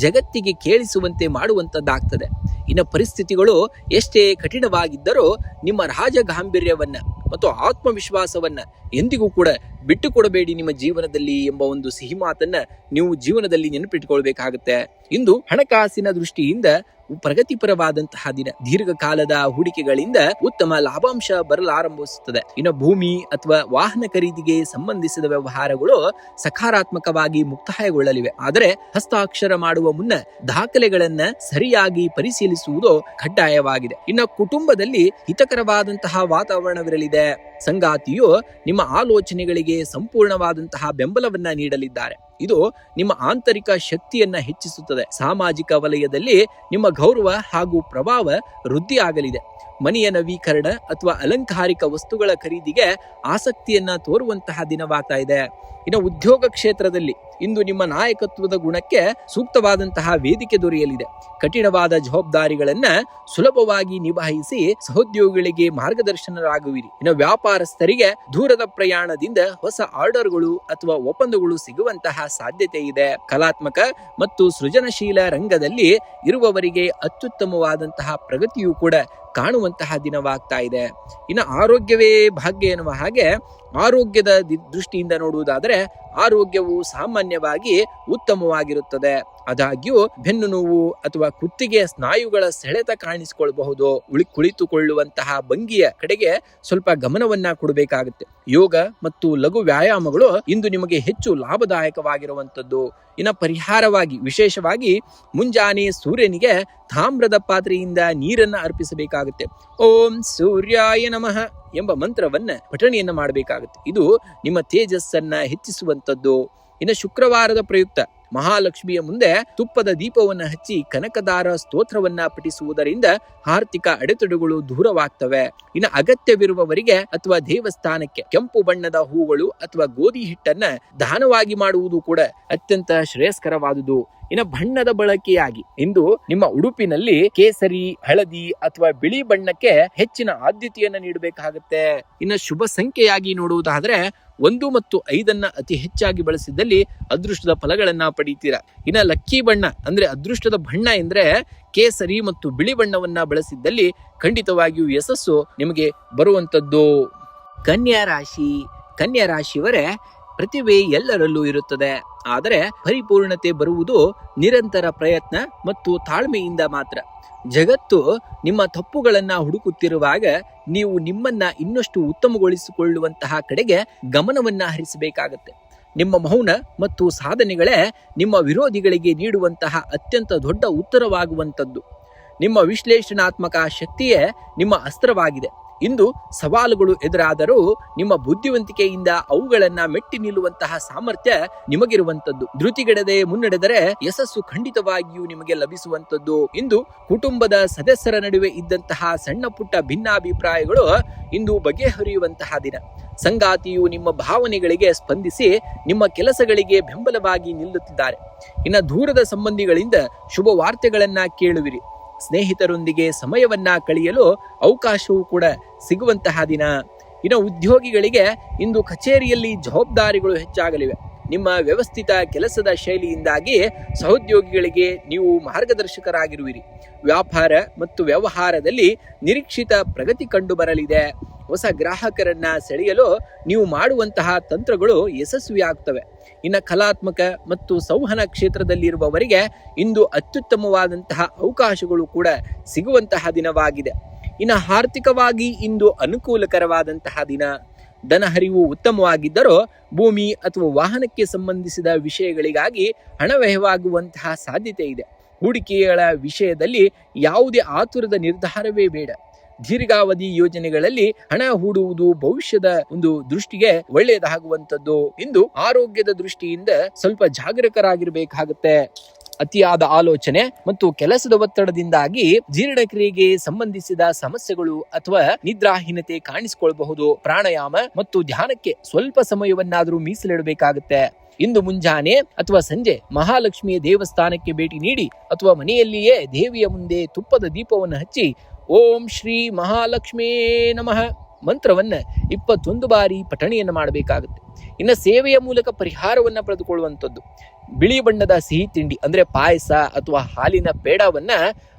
ಜಗತ್ತಿಗೆ ಕೇಳಿಸುವಂತೆ ಮಾಡುವಂತದ್ದಾಗ್ತದೆ. ಇನ್ನು ಪರಿಸ್ಥಿತಿಗಳು ಎಷ್ಟೇ ಕಠಿಣವಾಗಿದ್ದರೂ ನಿಮ್ಮ ರಾಜ ಗಾಂಭೀರ್ಯವನ್ನ ಮತ್ತು ಆತ್ಮವಿಶ್ವಾಸವನ್ನ ಎಂದಿಗೂ ಕೂಡ ಬಿಟ್ಟು ಕೊಡಬೇಡಿ ನಿಮ್ಮ ಜೀವನದಲ್ಲಿ ಎಂಬ ಒಂದು ಸಿಹಿ ಮಾತನ್ನ ನೀವು ಜೀವನದಲ್ಲಿ ನೆನಪಿಟ್ಟುಕೊಳ್ಬೇಕಾಗುತ್ತೆ. ಇಂದು ಹಣಕಾಸಿನ ದೃಷ್ಟಿಯಿಂದ ಪ್ರಗತಿಪರವಾದಂತಹ ದಿನ. ದೀರ್ಘಕಾಲದ ಹೂಡಿಕೆಗಳಿಂದ ಉತ್ತಮ ಲಾಭಾಂಶ ಬರಲಾರಂಭಿಸುತ್ತದೆ. ಇನ್ನು ಭೂಮಿ ಅಥವಾ ವಾಹನ ಖರೀದಿಗೆ ಸಂಬಂಧಿಸಿದ ವ್ಯವಹಾರಗಳು ಸಕಾರಾತ್ಮಕವಾಗಿ ಮುಕ್ತಾಯಗೊಳ್ಳಲಿವೆ. ಆದರೆ ಹಸ್ತಾಕ್ಷರ ಮಾಡುವ ಮುನ್ನ ದಾಖಲೆಗಳನ್ನ ಸರಿಯಾಗಿ ಪರಿಶೀಲಿಸುವುದು ಕಡ್ಡಾಯವಾಗಿದೆ. ಇನ್ನು ಕುಟುಂಬದಲ್ಲಿ ಹಿತಕರವಾದಂತಹ ವಾತಾವರಣವಿರಲಿದೆ. ಸಂಗಾತಿಯು ನಿಮ್ಮ ಆಲೋಚನೆಗಳಿಗೆ ಸಂಪೂರ್ಣವಾದಂತಹ ಬೆಂಬಲವನ್ನ ನೀಡಲಿದ್ದಾರೆ. ಇದು ನಿಮ್ಮ ಆಂತರಿಕ ಶಕ್ತಿಯನ್ನ ಹೆಚ್ಚಿಸುತ್ತದೆ. ಸಾಮಾಜಿಕ ವಲಯದಲ್ಲಿ ನಿಮ್ಮ ಗೌರವ ಹಾಗೂ ಪ್ರಭಾವ ವೃದ್ಧಿಯಾಗಲಿದೆ. ಮನೆಯ ನವೀಕರಣ ಅಥವಾ ಅಲಂಕಾರಿಕ ವಸ್ತುಗಳ ಖರೀದಿಗೆ ಆಸಕ್ತಿಯನ್ನ ತೋರುವಂತಹ ದಿನವಾಗ್ತಾ ಇದೆ. ಇನ್ನು ಉದ್ಯೋಗ ಕ್ಷೇತ್ರದಲ್ಲಿ ಇಂದು ನಿಮ್ಮ ನಾಯಕತ್ವದ ಗುಣಕ್ಕೆ ಸೂಕ್ತವಾದಂತಹ ವೇದಿಕೆ ದೊರೆಯಲಿದೆ. ಕಠಿಣವಾದ ಜವಾಬ್ದಾರಿಗಳನ್ನ ಸುಲಭವಾಗಿ ನಿಭಾಯಿಸಿ ಸಹೋದ್ಯೋಗಿಗಳಿಗೆ ಮಾರ್ಗದರ್ಶನರಾಗುವಿರಿ. ಇನ್ನು ವ್ಯಾಪಾರಸ್ಥರಿಗೆ ದೂರದ ಪ್ರಯಾಣದಿಂದ ಹೊಸ ಆರ್ಡರ್ಗಳು ಅಥವಾ ಒಪ್ಪಂದಗಳು ಸಿಗುವಂತಹ ಸಾಧ್ಯತೆ ಇದೆ. ಕಲಾತ್ಮಕ ಮತ್ತು ಸೃಜನಶೀಲ ರಂಗದಲ್ಲಿ ಇರುವವರಿಗೆ ಅತ್ಯುತ್ತಮವಾದಂತಹ ಪ್ರಗತಿಯೂ ಕೂಡ ಕಾಣುವಂತಹ ದಿನವಾಗ್ತಾ ಇದೆ. ಇನ್ನು ಆರೋಗ್ಯವೇ ಭಾಗ್ಯ ಎನ್ನುವ ಹಾಗೆ ಆರೋಗ್ಯದ ದೃಷ್ಟಿಯಿಂದ ನೋಡುವುದಾದರೆ ಆರೋಗ್ಯವು ಸಾಮಾನ್ಯವಾಗಿ ಉತ್ತಮವಾಗಿರುತ್ತದೆ. ಆದಾಗ್ಯೂ ಬೆನ್ನು ನೋವು ಅಥವಾ ಕುತ್ತಿಗೆ ಸ್ನಾಯುಗಳ ಸೆಳೆತ ಕಾಣಿಸಿಕೊಳ್ಳಬಹುದು. ಕುಳಿತುಕೊಳ್ಳುವಂತಹ ಭಂಗಿಯ ಕಡೆಗೆ ಸ್ವಲ್ಪ ಗಮನವನ್ನ ಕೊಡಬೇಕಾಗುತ್ತೆ. ಯೋಗ ಮತ್ತು ಲಘು ವ್ಯಾಯಾಮಗಳು ಇಂದು ನಿಮಗೆ ಹೆಚ್ಚು ಲಾಭದಾಯಕವಾಗಿರುವಂತದ್ದು. ಇನ್ನು ಪರಿಹಾರವಾಗಿ ವಿಶೇಷವಾಗಿ ಮುಂಜಾನೆ ಸೂರ್ಯನಿಗೆ ತಾಮ್ರದ ಪಾತ್ರೆಯಿಂದ ನೀರನ್ನ ಅರ್ಪಿಸಬೇಕಾಗುತ್ತೆ. ಓಂ ಸೂರ್ಯಾಯ ನಮಃ ಎಂಬ ಮಂತ್ರವನ್ನ ಪಠಣೆಯನ್ನ ಮಾಡಬೇಕಾಗುತ್ತೆ. ಇದು ನಿಮ್ಮ ತೇಜಸ್ಸನ್ನ ಹೆಚ್ಚಿಸುವಂತದ್ದು. ಇನ್ನು ಶುಕ್ರವಾರದ ಪ್ರಯುಕ್ತ ಮಹಾಲಕ್ಷ್ಮಿಯ ಮುಂದೆ ತುಪ್ಪದ ದೀಪವನ್ನು ಹಚ್ಚಿ ಕನಕದಾರ ಸ್ತೋತ್ರವನ್ನ ಪಠಿಸುವುದರಿಂದ ಆರ್ಥಿಕ ಅಡೆತಡೆಗಳು ದೂರವಾಗ್ತವೆ. ಇನ್ನು ಅಗತ್ಯವಿರುವವರಿಗೆ ಅಥವಾ ದೇವಸ್ಥಾನಕ್ಕೆ ಕೆಂಪು ಬಣ್ಣದ ಹೂಗಳು ಅಥವಾ ಗೋಧಿ ಹಿಟ್ಟನ್ನ ದಾನವಾಗಿ ಮಾಡುವುದು ಕೂಡ ಅತ್ಯಂತ ಶ್ರೇಯಸ್ಕರವಾದುದು. ಇನ್ನು ಬಣ್ಣದ ಬಳಕೆಯಾಗಿ ಇಂದು ನಿಮ್ಮ ಉಡುಪಿನಲ್ಲಿ ಕೇಸರಿ, ಹಳದಿ ಅಥವಾ ಬಿಳಿ ಬಣ್ಣಕ್ಕೆ ಹೆಚ್ಚಿನ ಆದ್ಯತೆಯನ್ನ ನೀಡಬೇಕಾಗುತ್ತೆ. ಇನ್ನು ಶುಭ ಸಂಖ್ಯೆಯಾಗಿ ನೋಡುವುದಾದ್ರೆ 1 ಮತ್ತು 5 ಅತಿ ಹೆಚ್ಚಾಗಿ ಬಳಸಿದಲ್ಲಿ ಅದೃಷ್ಟದ ಫಲಗಳನ್ನ ಪಡಿತೀರಾ. ಇನ್ನು ಲಕ್ಕಿ ಬಣ್ಣ ಅಂದ್ರೆ ಅದೃಷ್ಟದ ಬಣ್ಣ ಎಂದ್ರೆ ಕೇಸರಿ ಮತ್ತು ಬಿಳಿ ಬಣ್ಣವನ್ನ ಬಳಸಿದ್ದಲ್ಲಿ ಖಂಡಿತವಾಗಿಯೂ ಯಶಸ್ಸು ನಿಮಗೆ ಬರುವಂತದ್ದು. ಕನ್ಯಾ ರಾಶಿಯವರೇ, ಪ್ರತಿಭೆ ಎಲ್ಲರಲ್ಲೂ ಇರುತ್ತದೆ. ಆದರೆ ಪರಿಪೂರ್ಣತೆ ಬರುವುದು ನಿರಂತರ ಪ್ರಯತ್ನ ಮತ್ತು ತಾಳ್ಮೆಯಿಂದ ಮಾತ್ರ. ಜಗತ್ತು ನಿಮ್ಮ ತಪ್ಪುಗಳನ್ನ ಹುಡುಕುತ್ತಿರುವಾಗ ನೀವು ನಿಮ್ಮನ್ನ ಇನ್ನಷ್ಟು ಉತ್ತಮಗೊಳಿಸಿಕೊಳ್ಳುವಂತಹ ಕಡೆಗೆ ಗಮನವನ್ನ ಹರಿಸಬೇಕಾಗತ್ತೆ. ನಿಮ್ಮ ಮೌನ ಮತ್ತು ಸಾಧನೆಗಳೇ ನಿಮ್ಮ ವಿರೋಧಿಗಳಿಗೆ ನೀಡುವಂತಹ ಅತ್ಯಂತ ದೊಡ್ಡ ಉತ್ತರವಾಗುವಂಥದ್ದು. ನಿಮ್ಮ ವಿಶ್ಲೇಷಣಾತ್ಮಕ ಶಕ್ತಿಯೇ ನಿಮ್ಮ ಅಸ್ತ್ರವಾಗಿದೆ. ಇಂದು ಸವಾಲುಗಳು ಎದುರಾದರೂ ನಿಮ್ಮ ಬುದ್ಧಿವಂತಿಕೆಯಿಂದ ಅವುಗಳನ್ನ ಮೆಟ್ಟಿ ನಿಲ್ಲುವಂತಹ ಸಾಮರ್ಥ್ಯ ನಿಮಗಿರುವಂತದ್ದು. ಧೃತಿಗೆಡದೆ ಮುನ್ನಡೆದರೆ ಯಶಸ್ಸು ಖಂಡಿತವಾಗಿಯೂ ನಿಮಗೆ ಲಭಿಸುವಂತದ್ದು. ಇಂದು ಕುಟುಂಬದ ಸದಸ್ಯರ ನಡುವೆ ಇದ್ದಂತಹ ಸಣ್ಣ ಪುಟ್ಟ ಭಿನ್ನಾಭಿಪ್ರಾಯಗಳು ಇಂದು ಬಗೆಹರಿಯುವಂತಹ ದಿನ. ಸಂಗಾತಿಯು ನಿಮ್ಮ ಭಾವನೆಗಳಿಗೆ ಸ್ಪಂದಿಸಿ ನಿಮ್ಮ ಕೆಲಸಗಳಿಗೆ ಬೆಂಬಲವಾಗಿ ನಿಲ್ಲುತ್ತಿದ್ದಾರೆ. ಇನ್ನು ದೂರದ ಸಂಬಂಧಿಗಳಿಂದ ಶುಭ ವಾರ್ತೆಗಳನ್ನ ಕೇಳುವಿರಿ. ಸ್ನೇಹಿತರೊಂದಿಗೆ ಸಮಯವನ್ನ ಕಳೆಯಲು ಅವಕಾಶವೂ ಕೂಡ ಸಿಗುವಂತಹ ದಿನ. ಇನ್ನು ಉದ್ಯೋಗಿಗಳಿಗೆ ಇಂದು ಕಚೇರಿಯಲ್ಲಿ ಜವಾಬ್ದಾರಿಗಳು ಹೆಚ್ಚಾಗಲಿವೆ. ನಿಮ್ಮ ವ್ಯವಸ್ಥಿತ ಕೆಲಸದ ಶೈಲಿಯಿಂದಾಗಿ ಸಹೋದ್ಯೋಗಿಗಳಿಗೆ ನೀವು ಮಾರ್ಗದರ್ಶಕರಾಗಿರುವಿರಿ. ವ್ಯಾಪಾರ ಮತ್ತು ವ್ಯವಹಾರದಲ್ಲಿ ನಿರೀಕ್ಷಿತ ಪ್ರಗತಿ ಕಂಡು ಬರಲಿದೆ. ಹೊಸ ಗ್ರಾಹಕರನ್ನ ಸೆಳೆಯಲು ನೀವು ಮಾಡುವಂತಹ ತಂತ್ರಗಳು ಯಶಸ್ವಿಯಾಗ್ತವೆ. ಇನ್ನು ಕಲಾತ್ಮಕ ಮತ್ತು ಸಂವಹನ ಕ್ಷೇತ್ರದಲ್ಲಿರುವವರಿಗೆ ಇಂದು ಅತ್ಯುತ್ತಮವಾದಂತಹ ಅವಕಾಶಗಳು ಕೂಡ ಸಿಗುವಂತಹ ದಿನವಾಗಿದೆ. ಇನ್ನು ಆರ್ಥಿಕವಾಗಿ ಇಂದು ಅನುಕೂಲಕರವಾದಂತಹ ದಿನ. ಧನ ಹರಿವು ಉತ್ತಮವಾಗಿದ್ದರೂ ಭೂಮಿ ಅಥವಾ ವಾಹನಕ್ಕೆ ಸಂಬಂಧಿಸಿದ ವಿಷಯಗಳಿಗಾಗಿ ಹಣ ವ್ಯಯವಾಗುವಂತಹ ಸಾಧ್ಯತೆ ಇದೆ. ಹೂಡಿಕೆಗಳ ವಿಷಯದಲ್ಲಿ ಯಾವುದೇ ಆತುರದ ನಿರ್ಧಾರವೇ ಬೇಡ. ದೀರ್ಘಾವಧಿ ಯೋಜನೆಗಳಲ್ಲಿ ಹಣ ಹೂಡುವುದು ಭವಿಷ್ಯದ ಒಂದು ದೃಷ್ಟಿಗೆ ಒಳ್ಳೆಯದಾಗುವಂಥದ್ದು. ಇಂದು ಆರೋಗ್ಯದ ದೃಷ್ಟಿಯಿಂದ ಸ್ವಲ್ಪ ಜಾಗರೂಕರಾಗಿರ್ಬೇಕಾಗುತ್ತೆ. ಅತಿಯಾದ ಆಲೋಚನೆ ಮತ್ತು ಕೆಲಸದ ಒತ್ತಡದಿಂದಾಗಿ ಜೀರ್ಣಕ್ರಿಯೆಗೆ ಸಂಬಂಧಿಸಿದ ಸಮಸ್ಯೆಗಳು ಅಥವಾ ನಿದ್ರಾಹೀನತೆ ಕಾಣಿಸಿಕೊಳ್ಳಬಹುದು. ಪ್ರಾಣಾಯಾಮ ಮತ್ತು ಧ್ಯಾನಕ್ಕೆ ಸ್ವಲ್ಪ ಸಮಯವನ್ನಾದರೂ ಮೀಸಲಿಡಬೇಕಾಗುತ್ತೆ. ಇಂದು ಮುಂಜಾನೆ ಅಥವಾ ಸಂಜೆ ಮಹಾಲಕ್ಷ್ಮಿಯ ದೇವಸ್ಥಾನಕ್ಕೆ ಭೇಟಿ ನೀಡಿ ಅಥವಾ ಮನೆಯಲ್ಲಿಯೇ ದೇವಿಯ ಮುಂದೆ ತುಪ್ಪದ ದೀಪವನ್ನು ಹಚ್ಚಿ ಓಂ ಶ್ರೀ ಮಹಾಲಕ್ಷ್ಮೀ ನಮಃ ಮಂತ್ರವನ್ನ 21 ಬಾರಿ ಪಠಣೆಯನ್ನು ಮಾಡಬೇಕಾಗುತ್ತೆ. ಇನ್ನು ಸೇವೆಯ ಮೂಲಕ ಪರಿಹಾರವನ್ನ ಪಡೆದುಕೊಳ್ಳುವಂಥದ್ದು. ಬಿಳಿ ಬಣ್ಣದ ಸಿಹಿ ತಿಂಡಿ ಅಂದ್ರೆ ಪಾಯಸ ಅಥವಾ ಹಾಲಿನ ಪೇಡವನ್ನ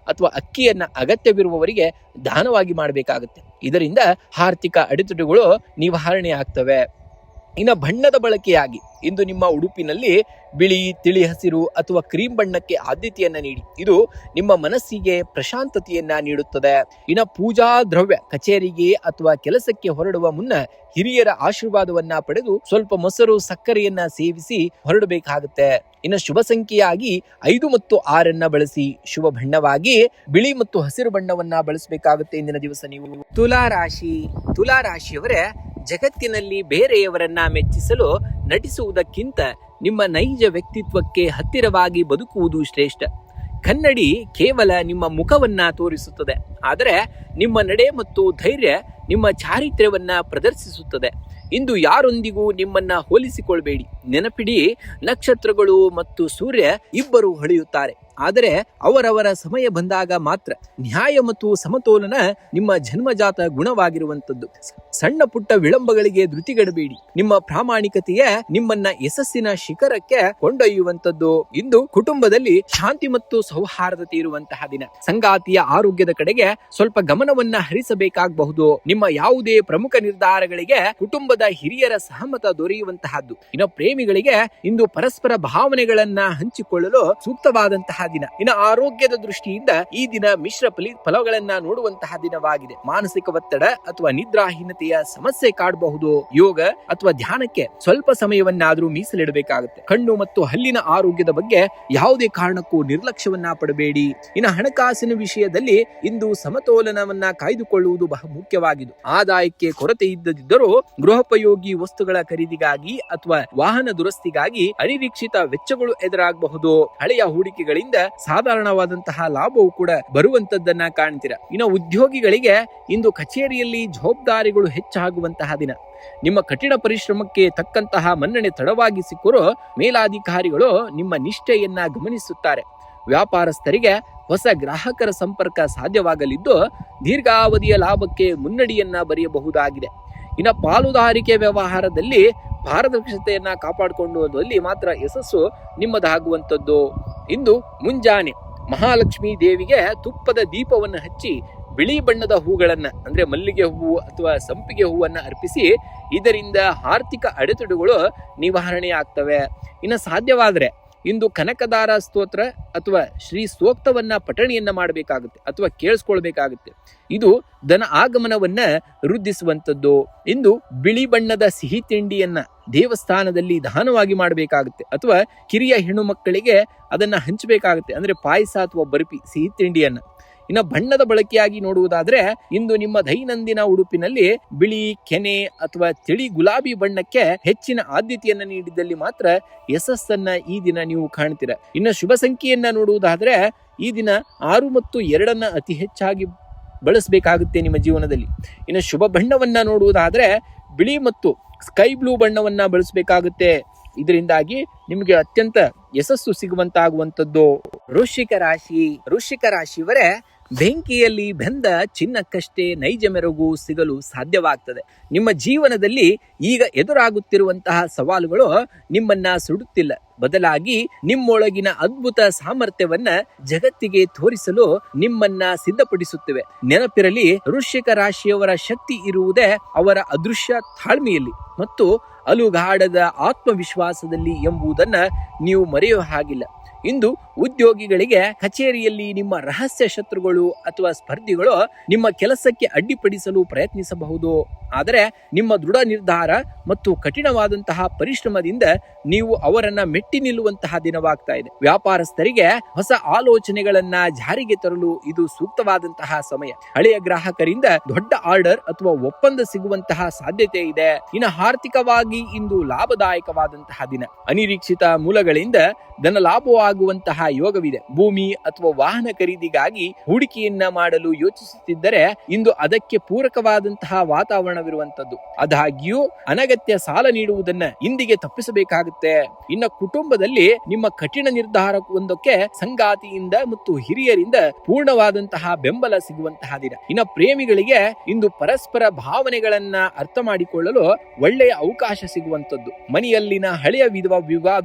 ಅಥವಾ ಅಕ್ಕಿಯನ್ನ ಅಗತ್ಯವಿರುವವರಿಗೆ ದಾನವಾಗಿ ಮಾಡಬೇಕಾಗುತ್ತೆ. ಇದರಿಂದ ಆರ್ಥಿಕ ಅಡೆತಡೆಗಳು ನಿವಾರಣೆ ಆಗ್ತವೆ. ಇನ್ನು ಬಣ್ಣದ ಬಳಕೆಯಾಗಿ ಇಂದು ನಿಮ್ಮ ಉಡುಪಿನಲ್ಲಿ ಬಿಳಿ, ತಿಳಿ ಹಸಿರು ಅಥವಾ ಕ್ರೀಮ್ ಬಣ್ಣಕ್ಕೆ ಆದ್ಯತೆಯನ್ನ ನೀಡಿ. ಇದು ನಿಮ್ಮ ಮನಸ್ಸಿಗೆ ಪ್ರಶಾಂತತೆಯನ್ನ ನೀಡುತ್ತದೆ. ಇನ್ನು ಪೂಜಾ ದ್ರವ್ಯ ಕಚೇರಿಗೆ ಅಥವಾ ಕೆಲಸಕ್ಕೆ ಹೊರಡುವ ಮುನ್ನ ಹಿರಿಯರ ಆಶೀರ್ವಾದವನ್ನ ಪಡೆದು ಸ್ವಲ್ಪ ಮೊಸರು ಸಕ್ಕರೆಯನ್ನ ಸೇವಿಸಿ ಹೊರಡಬೇಕಾಗುತ್ತೆ. ಇನ್ನು ಶುಭ ಸಂಖ್ಯೆಯಾಗಿ 5 ಮತ್ತು 6 ಬಳಸಿ. ಶುಭ ಬಣ್ಣವಾಗಿ ಬಿಳಿ ಮತ್ತು ಹಸಿರು ಬಣ್ಣವನ್ನ ಬಳಸಬೇಕಾಗುತ್ತೆ ಇಂದಿನ ದಿವಸ ನೀವು. ತುಲಾರಾಶಿಯವರೇ, ಜಗತ್ತಿನಲ್ಲಿ ಬೇರೆಯವರನ್ನ ಮೆಚ್ಚಿಸಲು ನಟಿಸುವುದಕ್ಕಿಂತ ನಿಮ್ಮ ನೈಜ ವ್ಯಕ್ತಿತ್ವಕ್ಕೆ ಹತ್ತಿರವಾಗಿ ಬದುಕುವುದು ಶ್ರೇಷ್ಠ. ಕನ್ನಡಿ ಕೇವಲ ನಿಮ್ಮ ಮುಖವನ್ನ ತೋರಿಸುತ್ತದೆ, ಆದರೆ ನಿಮ್ಮ ನಡೆ ಮತ್ತು ಧೈರ್ಯ ನಿಮ್ಮ ಚಾರಿತ್ರ್ಯವನ್ನ ಪ್ರದರ್ಶಿಸುತ್ತದೆ. ಇಂದು ಯಾರೊಂದಿಗೂ ನಿಮ್ಮನ್ನ ಹೋಲಿಸಿಕೊಳ್ಬೇಡಿ. ನೆನಪಿಡಿ, ನಕ್ಷತ್ರಗಳು ಮತ್ತು ಸೂರ್ಯ ಇಬ್ಬರು ಹೊಳೆಯುತ್ತಾರೆ, ಆದರೆ ಅವರವರ ಸಮಯ ಬಂದಾಗ ಮಾತ್ರ. ನ್ಯಾಯ ಮತ್ತು ಸಮತೋಲನ ನಿಮ್ಮ ಜನ್ಮಜಾತ ಗುಣವಾಗಿರುವಂತದ್ದು. ಸಣ್ಣ ಪುಟ್ಟ ವಿಳಂಬಗಳಿಗೆ ಧೃತಿಗೆಡಬೇಡಿ. ನಿಮ್ಮ ಪ್ರಾಮಾಣಿಕತೆಯೇ ನಿಮ್ಮನ್ನ ಯಶಸ್ಸಿನ ಶಿಖರಕ್ಕೆ ಕೊಂಡೊಯ್ಯುವಂತದ್ದು. ಇಂದು ಕುಟುಂಬದಲ್ಲಿ ಶಾಂತಿ ಮತ್ತು ಸೌಹಾರ್ದತೆ ಇರುವಂತಹ ದಿನ. ಸಂಗಾತಿಯ ಆರೋಗ್ಯದ ಕಡೆಗೆ ಸ್ವಲ್ಪ ಗಮನವನ್ನ ಹರಿಸಬೇಕಾಗಬಹುದು. ನಿಮ್ಮ ಯಾವುದೇ ಪ್ರಮುಖ ನಿರ್ಧಾರಗಳಿಗೆ ಕುಟುಂಬದ ಹಿರಿಯರ ಸಹಮತ ದೊರೆಯುವಂತಹದ್ದು. ಇನ್ನು ಪ್ರೇಮಿಗಳಿಗೆ ಇಂದು ಪರಸ್ಪರ ಭಾವನೆಗಳನ್ನ ಹಂಚಿಕೊಳ್ಳಲು ಸೂಕ್ತವಾದಂತಹ ದಿನ. ಇನ್ನು ಆರೋಗ್ಯದ ದೃಷ್ಟಿಯಿಂದ ಈ ದಿನ ಮಿಶ್ರ ಫಲಗಳನ್ನ ನೋಡುವಂತಹ ದಿನವಾಗಿದೆ. ಮಾನಸಿಕ ಒತ್ತಡ ಅಥವಾ ನಿದ್ರಾಹೀನತೆಯ ಸಮಸ್ಯೆ ಕಾಡಬಹುದು. ಯೋಗ ಅಥವಾ ಧ್ಯಾನಕ್ಕೆ ಸ್ವಲ್ಪ ಸಮಯವನ್ನಾದ್ರೂ ಮೀಸಲಿಡಬೇಕಾಗುತ್ತೆ. ಕಣ್ಣು ಮತ್ತು ಹಲ್ಲಿನ ಆರೋಗ್ಯದ ಬಗ್ಗೆ ಯಾವುದೇ ಕಾರಣಕ್ಕೂ ನಿರ್ಲಕ್ಷ್ಯವನ್ನ ಪಡಬೇಡಿ. ಇನ್ನು ಹಣಕಾಸಿನ ವಿಷಯದಲ್ಲಿ ಇಂದು ಸಮತೋಲನವನ್ನ ಕಾಯ್ದುಕೊಳ್ಳುವುದು ಬಹಳ ಮುಖ್ಯವಾಗಿದೆ. ಆದಾಯಕ್ಕೆ ಕೊರತೆ ಇದ್ದದಿದ್ದರೂ ಗೃಹೋಪಯೋಗಿ ವಸ್ತುಗಳ ಖರೀದಿಗಾಗಿ ಅಥವಾ ವಾಹನ ದುರಸ್ತಿಗಾಗಿ ಅನಿರೀಕ್ಷಿತ ವೆಚ್ಚಗಳು ಎದುರಾಗಬಹುದು. ಹಳೆಯ ಹೂಡಿಕೆಗಳಿಂದ ಸಾಧಾರಣವಾದಂತಹ ಲಾಭವು ಕೂಡ ಬರುವಂತದ್ದನ್ನ ಕಾಣ್ತೀರಾ. ಇನ್ನು ಉದ್ಯೋಗಿಗಳಿಗೆ ಇಂದು ಕಚೇರಿಯಲ್ಲಿ ಜವಾಬ್ದಾರಿಗಳು ಹೆಚ್ಚಾಗುವಂತಹ ದಿನ. ನಿಮ್ಮ ಕಠಿಣ ಪರಿಶ್ರಮಕ್ಕೆ ತಕ್ಕಂತಹ ಮನ್ನಣೆ ತಡವಾಗಿ ಸಿಕ್ಕರೂ ಮೇಲಾಧಿಕಾರಿಗಳು ನಿಮ್ಮ ನಿಷ್ಠೆಯನ್ನ ಗಮನಿಸುತ್ತಾರೆ. ವ್ಯಾಪಾರಸ್ಥರಿಗೆ ಹೊಸ ಗ್ರಾಹಕರ ಸಂಪರ್ಕ ಸಾಧ್ಯವಾಗಲಿದ್ದು ದೀರ್ಘಾವಧಿಯ ಲಾಭಕ್ಕೆ ಮುನ್ನಡಿಯನ್ನ ಬರೆಯಬಹುದಾಗಿದೆ. ಇನ್ನು ಪಾಲುದಾರಿಕೆ ವ್ಯವಹಾರದಲ್ಲಿ ಪಾರದರ್ಶಕತೆಯನ್ನ ಕಾಪಾಡಿಕೊಳ್ಳುವುದರಲ್ಲಿ ಮಾತ್ರ ಯಶಸ್ಸು ನಿಮ್ಮದಾಗುವಂಥದ್ದು. ಇಂದು ಮುಂಜಾನೆ ಮಹಾಲಕ್ಷ್ಮೀ ದೇವಿಗೆ ತುಪ್ಪದ ದೀಪವನ್ನು ಹಚ್ಚಿ ಬಿಳಿ ಬಣ್ಣದ ಹೂಗಳನ್ನ ಅಂದ್ರೆ ಮಲ್ಲಿಗೆ ಹೂವು ಅಥವಾ ಸಂಪಿಗೆ ಹೂವನ್ನ ಅರ್ಪಿಸಿ. ಇದರಿಂದ ಆರ್ಥಿಕ ಅಡೆತಡೆಗಳು ನಿವಾರಣೆ ಆಗ್ತವೆ. ಇನ್ನು ಸಾಧ್ಯವಾದರೆ ಇಂದು ಕನಕದಾರ ಸ್ತೋತ್ರ ಅಥವಾ ಶ್ರೀ ಸೂಕ್ತವನ್ನ ಪಠಣಿಯನ್ನ ಮಾಡಬೇಕಾಗುತ್ತೆ ಅಥವಾ ಕೇಳಿಸ್ಕೊಳ್ಬೇಕಾಗುತ್ತೆ. ಇದು ಧನ ಆಗಮನವನ್ನ ವೃದ್ಧಿಸುವಂಥದ್ದು. ಇಂದು ಬಿಳಿ ಬಣ್ಣದ ಸಿಹಿ ತಿಂಡಿಯನ್ನ ದೇವಸ್ಥಾನದಲ್ಲಿ ದಾನವಾಗಿ ಮಾಡಬೇಕಾಗುತ್ತೆ ಅಥವಾ ಕಿರಿಯ ಹೆಣ್ಣು ಮಕ್ಕಳಿಗೆ ಅದನ್ನ ಹಂಚಬೇಕಾಗುತ್ತೆ. ಅಂದ್ರೆ ಪಾಯಸ ಅಥವಾ ಬರ್ಫಿ ಸಿಹಿ ತಿಂಡಿಯನ್ನ. ಇನ್ನು ಬಣ್ಣದ ಬಳಕೆಯಾಗಿ ನೋಡುವುದಾದ್ರೆ ಇಂದು ನಿಮ್ಮ ದೈನಂದಿನ ಉಡುಪಿನಲ್ಲಿ ಬಿಳಿ, ಕೆನೆ ಅಥವಾ ತಿಳಿ ಗುಲಾಬಿ ಬಣ್ಣಕ್ಕೆ ಹೆಚ್ಚಿನ ಆದ್ಯತೆಯನ್ನ ನೀಡಿದಲ್ಲಿ ಮಾತ್ರ ಯಶಸ್ಸನ್ನ ಈ ದಿನ ನೀವು ಕಾಣ್ತೀರ. ಇನ್ನು ಶುಭ ಸಂಖ್ಯೆಯನ್ನ ನೋಡುವುದಾದ್ರೆ ಈ ದಿನ 6 ಮತ್ತು 2 ಅತಿ ಹೆಚ್ಚಾಗಿ ಬಳಸಬೇಕಾಗುತ್ತೆ ನಿಮ್ಮ ಜೀವನದಲ್ಲಿ. ಇನ್ನು ಶುಭ ಬಣ್ಣವನ್ನ ನೋಡುವುದಾದ್ರೆ ಬಿಳಿ ಮತ್ತು ಸ್ಕೈ ಬ್ಲೂ ಬಣ್ಣವನ್ನ ಬಳಸಬೇಕಾಗುತ್ತೆ. ಇದರಿಂದಾಗಿ ನಿಮಗೆ ಅತ್ಯಂತ ಯಶಸ್ಸು ಸಿಗುವಂತಾಗುವಂಥದ್ದು. ವೃಶ್ಚಿಕ ರಾಶಿಯವರೇ, ಬೆಂಕಿಯಲ್ಲಿ ಬೆಂದ ಚಿನ್ನಕ್ಕಷ್ಟೇ ನೈಜ ಮೆರುಗು ಸಿಗಲು ಸಾಧ್ಯವಾಗ್ತದೆ. ನಿಮ್ಮ ಜೀವನದಲ್ಲಿ ಈಗ ಎದುರಾಗುತ್ತಿರುವಂತಹ ಸವಾಲುಗಳು ನಿಮ್ಮನ್ನ ಸುಡುತ್ತಿಲ್ಲ, ಬದಲಾಗಿ ನಿಮ್ಮೊಳಗಿನ ಅದ್ಭುತ ಸಾಮರ್ಥ್ಯವನ್ನ ಜಗತ್ತಿಗೆ ತೋರಿಸಲು ನಿಮ್ಮನ್ನ ಸಿದ್ಧಪಡಿಸುತ್ತಿವೆ. ನೆನಪಿರಲಿ, ವೃಶ್ಚಿಕ ರಾಶಿಯವರ ಶಕ್ತಿ ಇರುವುದೇ ಅವರ ಅದೃಶ್ಯ ತಾಳ್ಮೆಯಲ್ಲಿ ಮತ್ತು ಅಲುಗಾಡದ ಆತ್ಮವಿಶ್ವಾಸದಲ್ಲಿ ಎಂಬುದನ್ನ ನೀವು ಮರೆಯುವ ಹಾಗಿಲ್ಲ. ಇಂದು ಉದ್ಯೋಗಿಗಳಿಗೆ ಕಚೇರಿಯಲ್ಲಿ ನಿಮ್ಮ ರಹಸ್ಯ ಶತ್ರುಗಳು ಅಥವಾ ಸ್ಪರ್ಧಿಗಳು ನಿಮ್ಮ ಕೆಲಸಕ್ಕೆ ಅಡ್ಡಿಪಡಿಸಲು ಪ್ರಯತ್ನಿಸಬಹುದು. ಆದರೆ ನಿಮ್ಮ ದೃಢ ನಿರ್ಧಾರ ಮತ್ತು ಕಠಿಣವಾದಂತಹ ಪರಿಶ್ರಮದಿಂದ ನೀವು ಅವರನ್ನ ಮೆಟ್ಟಿ ನಿಲ್ಲುವಂತಹ ದಿನವಾಗ್ತಾ ಇದೆ. ವ್ಯಾಪಾರಸ್ಥರಿಗೆ ಹೊಸ ಆಲೋಚನೆಗಳನ್ನ ಜಾರಿಗೆ ತರಲು ಇದು ಸೂಕ್ತವಾದಂತಹ ಸಮಯ. ಹಳೆಯ ಗ್ರಾಹಕರಿಂದ ದೊಡ್ಡ ಆರ್ಡರ್ ಅಥವಾ ಒಪ್ಪಂದ ಸಿಗುವಂತಹ ಸಾಧ್ಯತೆ ಇದೆ. ಇನ್ನು ಆರ್ಥಿಕವಾಗಿ ಇಂದು ಲಾಭದಾಯಕವಾದಂತಹ ದಿನ. ಅನಿರೀಕ್ಷಿತ ಮೂಲಗಳಿಂದ ಧನ ಲಾಭವಾಗುವಂತಹ ಯೋಗವಿದೆ. ಭೂಮಿ ಅಥವಾ ವಾಹನ ಖರೀದಿಗಾಗಿ ಹೂಡಿಕೆಯನ್ನ ಮಾಡಲು ಯೋಚಿಸುತ್ತಿದ್ದರೆ ಇಂದು ಅದಕ್ಕೆ ಪೂರಕವಾದಂತಹ ವಾತಾವರಣವಿರುವಂತದ್ದು. ಆದಾಗ್ಯೂ ಅನಗತ್ಯ ಸಾಲ ನೀಡುವುದನ್ನ ಇಂದಿಗೆ ತಪ್ಪಿಸಬೇಕಾಗುತ್ತೆ. ಇನ್ನು ಕುಟುಂಬದಲ್ಲಿ ನಿಮ್ಮ ಕಠಿಣ ನಿರ್ಧಾರವೊಂದಕ್ಕೆ ಸಂಗಾತಿಯಿಂದ ಮತ್ತು ಹಿರಿಯರಿಂದ ಪೂರ್ಣವಾದಂತಹ ಬೆಂಬಲ ಸಿಗುವಂತಹ ದಿನ. ಇನ್ನು ಪ್ರೇಮಿಗಳಿಗೆ ಇಂದು ಪರಸ್ಪರ ಭಾವನೆಗಳನ್ನ ಅರ್ಥ ಮಾಡಿಕೊಳ್ಳಲು ಒಳ್ಳೆಯ ಅವಕಾಶ ಸಿಗುವಂತದ್ದು. ಮನೆಯಲ್ಲಿನ ಹಳೆಯ